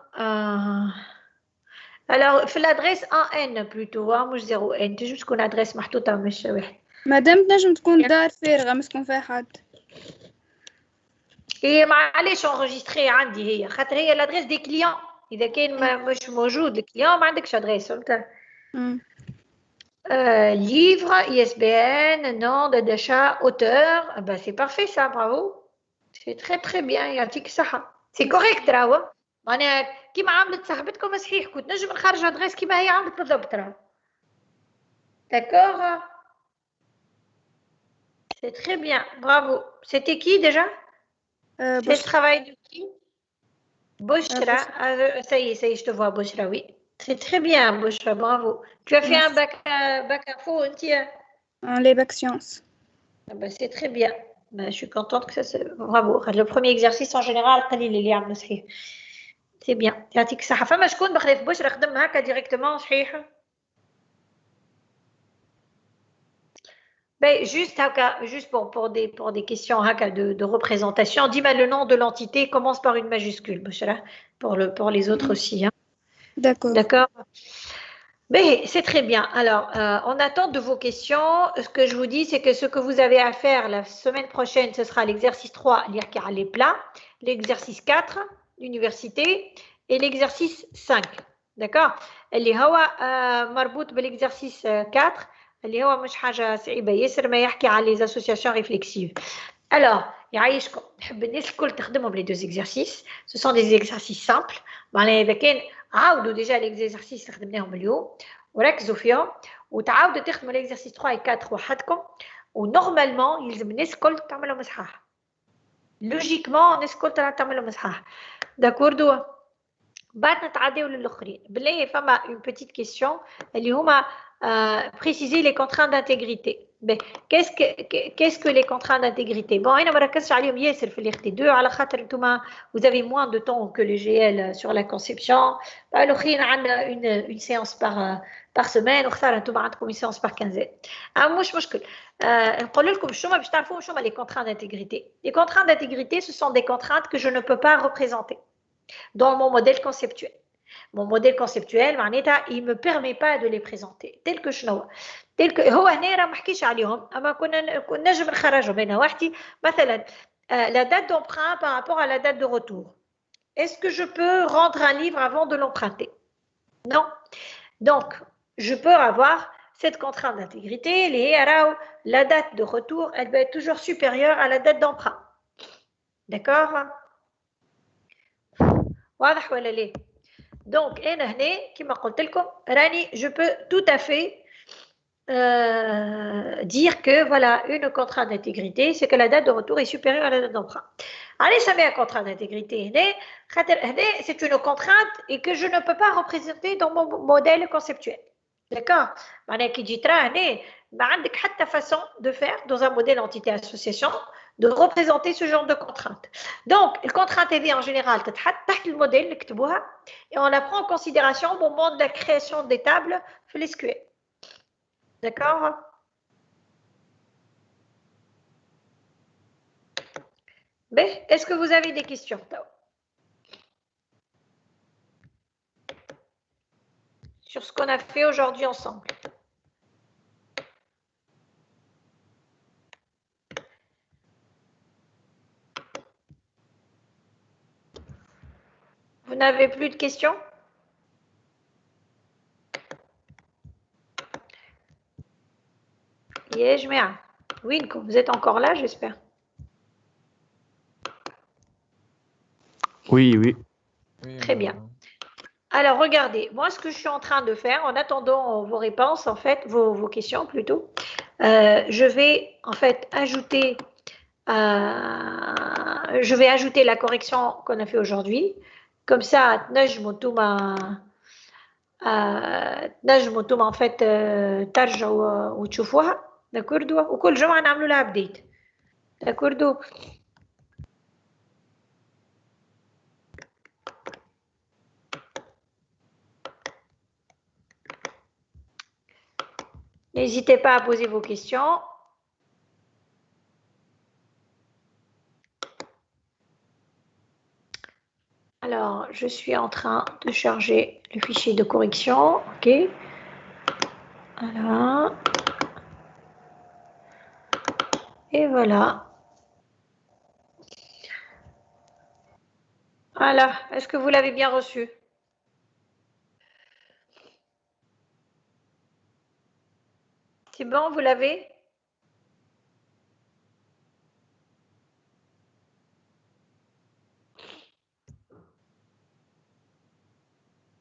Alors, في l'adresse AN plutôt, مش 0N. تجي تكون adresse محطوطة مش واحد. مادام تنجم تكون دار فارغة ما تكون فيها حد. هي معليش انجستري عندي هي خاطر هي l'adresse des clients. إذا كان مش موجود الكليون ما عندكش adresse فهمت؟ Livre, ISBN, nom d'achat, auteur. Ben, c'est parfait ça, bravo. C'est très très bien. يعطيك الصحة. C'est correct راهو. معناها كيما عملت صاحبتكم صحيح كنت نجم نخرج ادريس كيما هي عملت بالضبط راهو. D'accord. C'est très bien. Bravo. C'était qui déjà? C'est le travail de qui? Bouchra. Ça y est, je te vois, Bouchra, oui. C'est très bien, Bouchra, bravo. Tu as fait un bac info, les bacs sciences. Ah ben, c'est très bien. Ben, je suis contente que ça se... Bravo. Le premier exercice en général, c'est bien. يعطيك الصحة. فما شكون بخلي في بوشرة خدم هكا ديريكتومون صحيح؟ Ben, juste pour des questions de représentation, dis-moi le nom de l'entité commence par une majuscule, Bouchra, pour les autres aussi. Hein. D'accord. D'accord. Mais c'est très bien. Alors, en attente de vos questions, ce que je vous dis, c'est que ce que vous avez à faire la semaine prochaine, ce sera l'exercice 3, lire car les plats, l'exercice 4, l'université, et l'exercice 5. D'accord. اللي هو مربوط بالexercice 4 اللي هو مش حاجة صعيبة ياسر ما يحكي على les associations réflexives. Alors, يعيشكم نحب الناس الكل تخدمهم les deux exercices. Ce sont des exercices simples. معناها إذا كان عاودوا ديجا l'exercice اللي خدمناهم اليوم وركزوا فيهم وتعاودوا تخدموا l'exercice 3 et 4 وحدكم ونورمالمون يلزم الناس الكل تعملوا صحاح. لوجيكمون الناس الكل تعملوا صحاح. داكوردو؟ بعد نتعداو للاخرين. بالله فما une petite question اللي هما préciser les contraintes d'intégrité. Ben, qu'est-ce que les contraintes d'intégrité? Bon, أنا ما ركزتش عليهم ياسر في اللي خدي 2 على خاطر نتوما vous avez moins de temps que les GL sur la conception. الأخرين عندنا une séance par semaine وخسارة نتوما عندكم une séance par quinzaine. مش مشكل. نقول لكم شنو باش تعرفوا شنو les contraintes d'intégrité. Les contraintes d'intégrité, ce sont des contraintes que je ne peux pas représenter dans mon modèle conceptuel. Mon modèle conceptuel معناتها il me permet pas de les présenter tel que شنو tel que هو هنا راه ما حكيش عليهم اما كنا نجم نخرجهم انا وحدي مثلا la date d'emprunt par rapport à la date de retour. Est-ce que je peux rendre un livre avant de l'emprunter? Non. Donc je peux avoir cette contrainte d'intégrité la date de retour elle doit être toujours supérieure à la date d'emprunt. D'accord? واضح ولا ليه؟ Donc, je peux tout à fait dire que voilà, une contrainte d'intégrité, c'est que la date de retour est supérieure à la date d'emprunt. Allez, ça met une contrainte d'intégrité. C'est une contrainte et que je ne peux pas représenter dans mon modèle conceptuel. D'accord? Qui dit pas façon de faire dans un modèle entité-association de représenter ce genre de contrainte. Donc, la contrainte est en général le modèle et on la prend en considération au moment de la création des tables SQL. D'accord? Mais est-ce que vous avez des questions sur ce qu'on a fait aujourd'hui ensemble? Vous n'avez plus de questions? Oui, vous êtes encore là, j'espère. Oui, oui. Très bien. Alors, regardez, moi, ce que je suis en train de faire, en attendant vos réponses, en fait, vos questions plutôt, je vais, en fait, ajouter la correction qu'on a fait aujourd'hui. Comme ça, تنجموا انتم en fait ترجعوا وتشوفوها داكوردو وكل جمعة نعملوا لها ابديت داكوردو. N'hésitez pas à poser vos questions. Alors, je suis en train de charger le fichier de correction. OK. Voilà. Et voilà. Voilà. Est-ce que vous l'avez bien reçu? C'est bon, vous l'avez?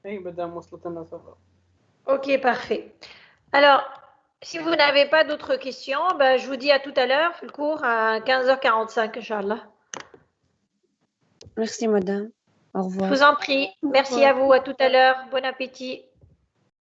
اي مادام وصلت لنا صافا. Ok, parfait. Alors, si vous n'avez pas d'autres questions, ben, je vous dis à tout à l'heure, le cours à 15h45, Inch'Allah. Merci, madame. Au revoir. Je vous en prie. Merci à vous. À tout à l'heure. Bon appétit.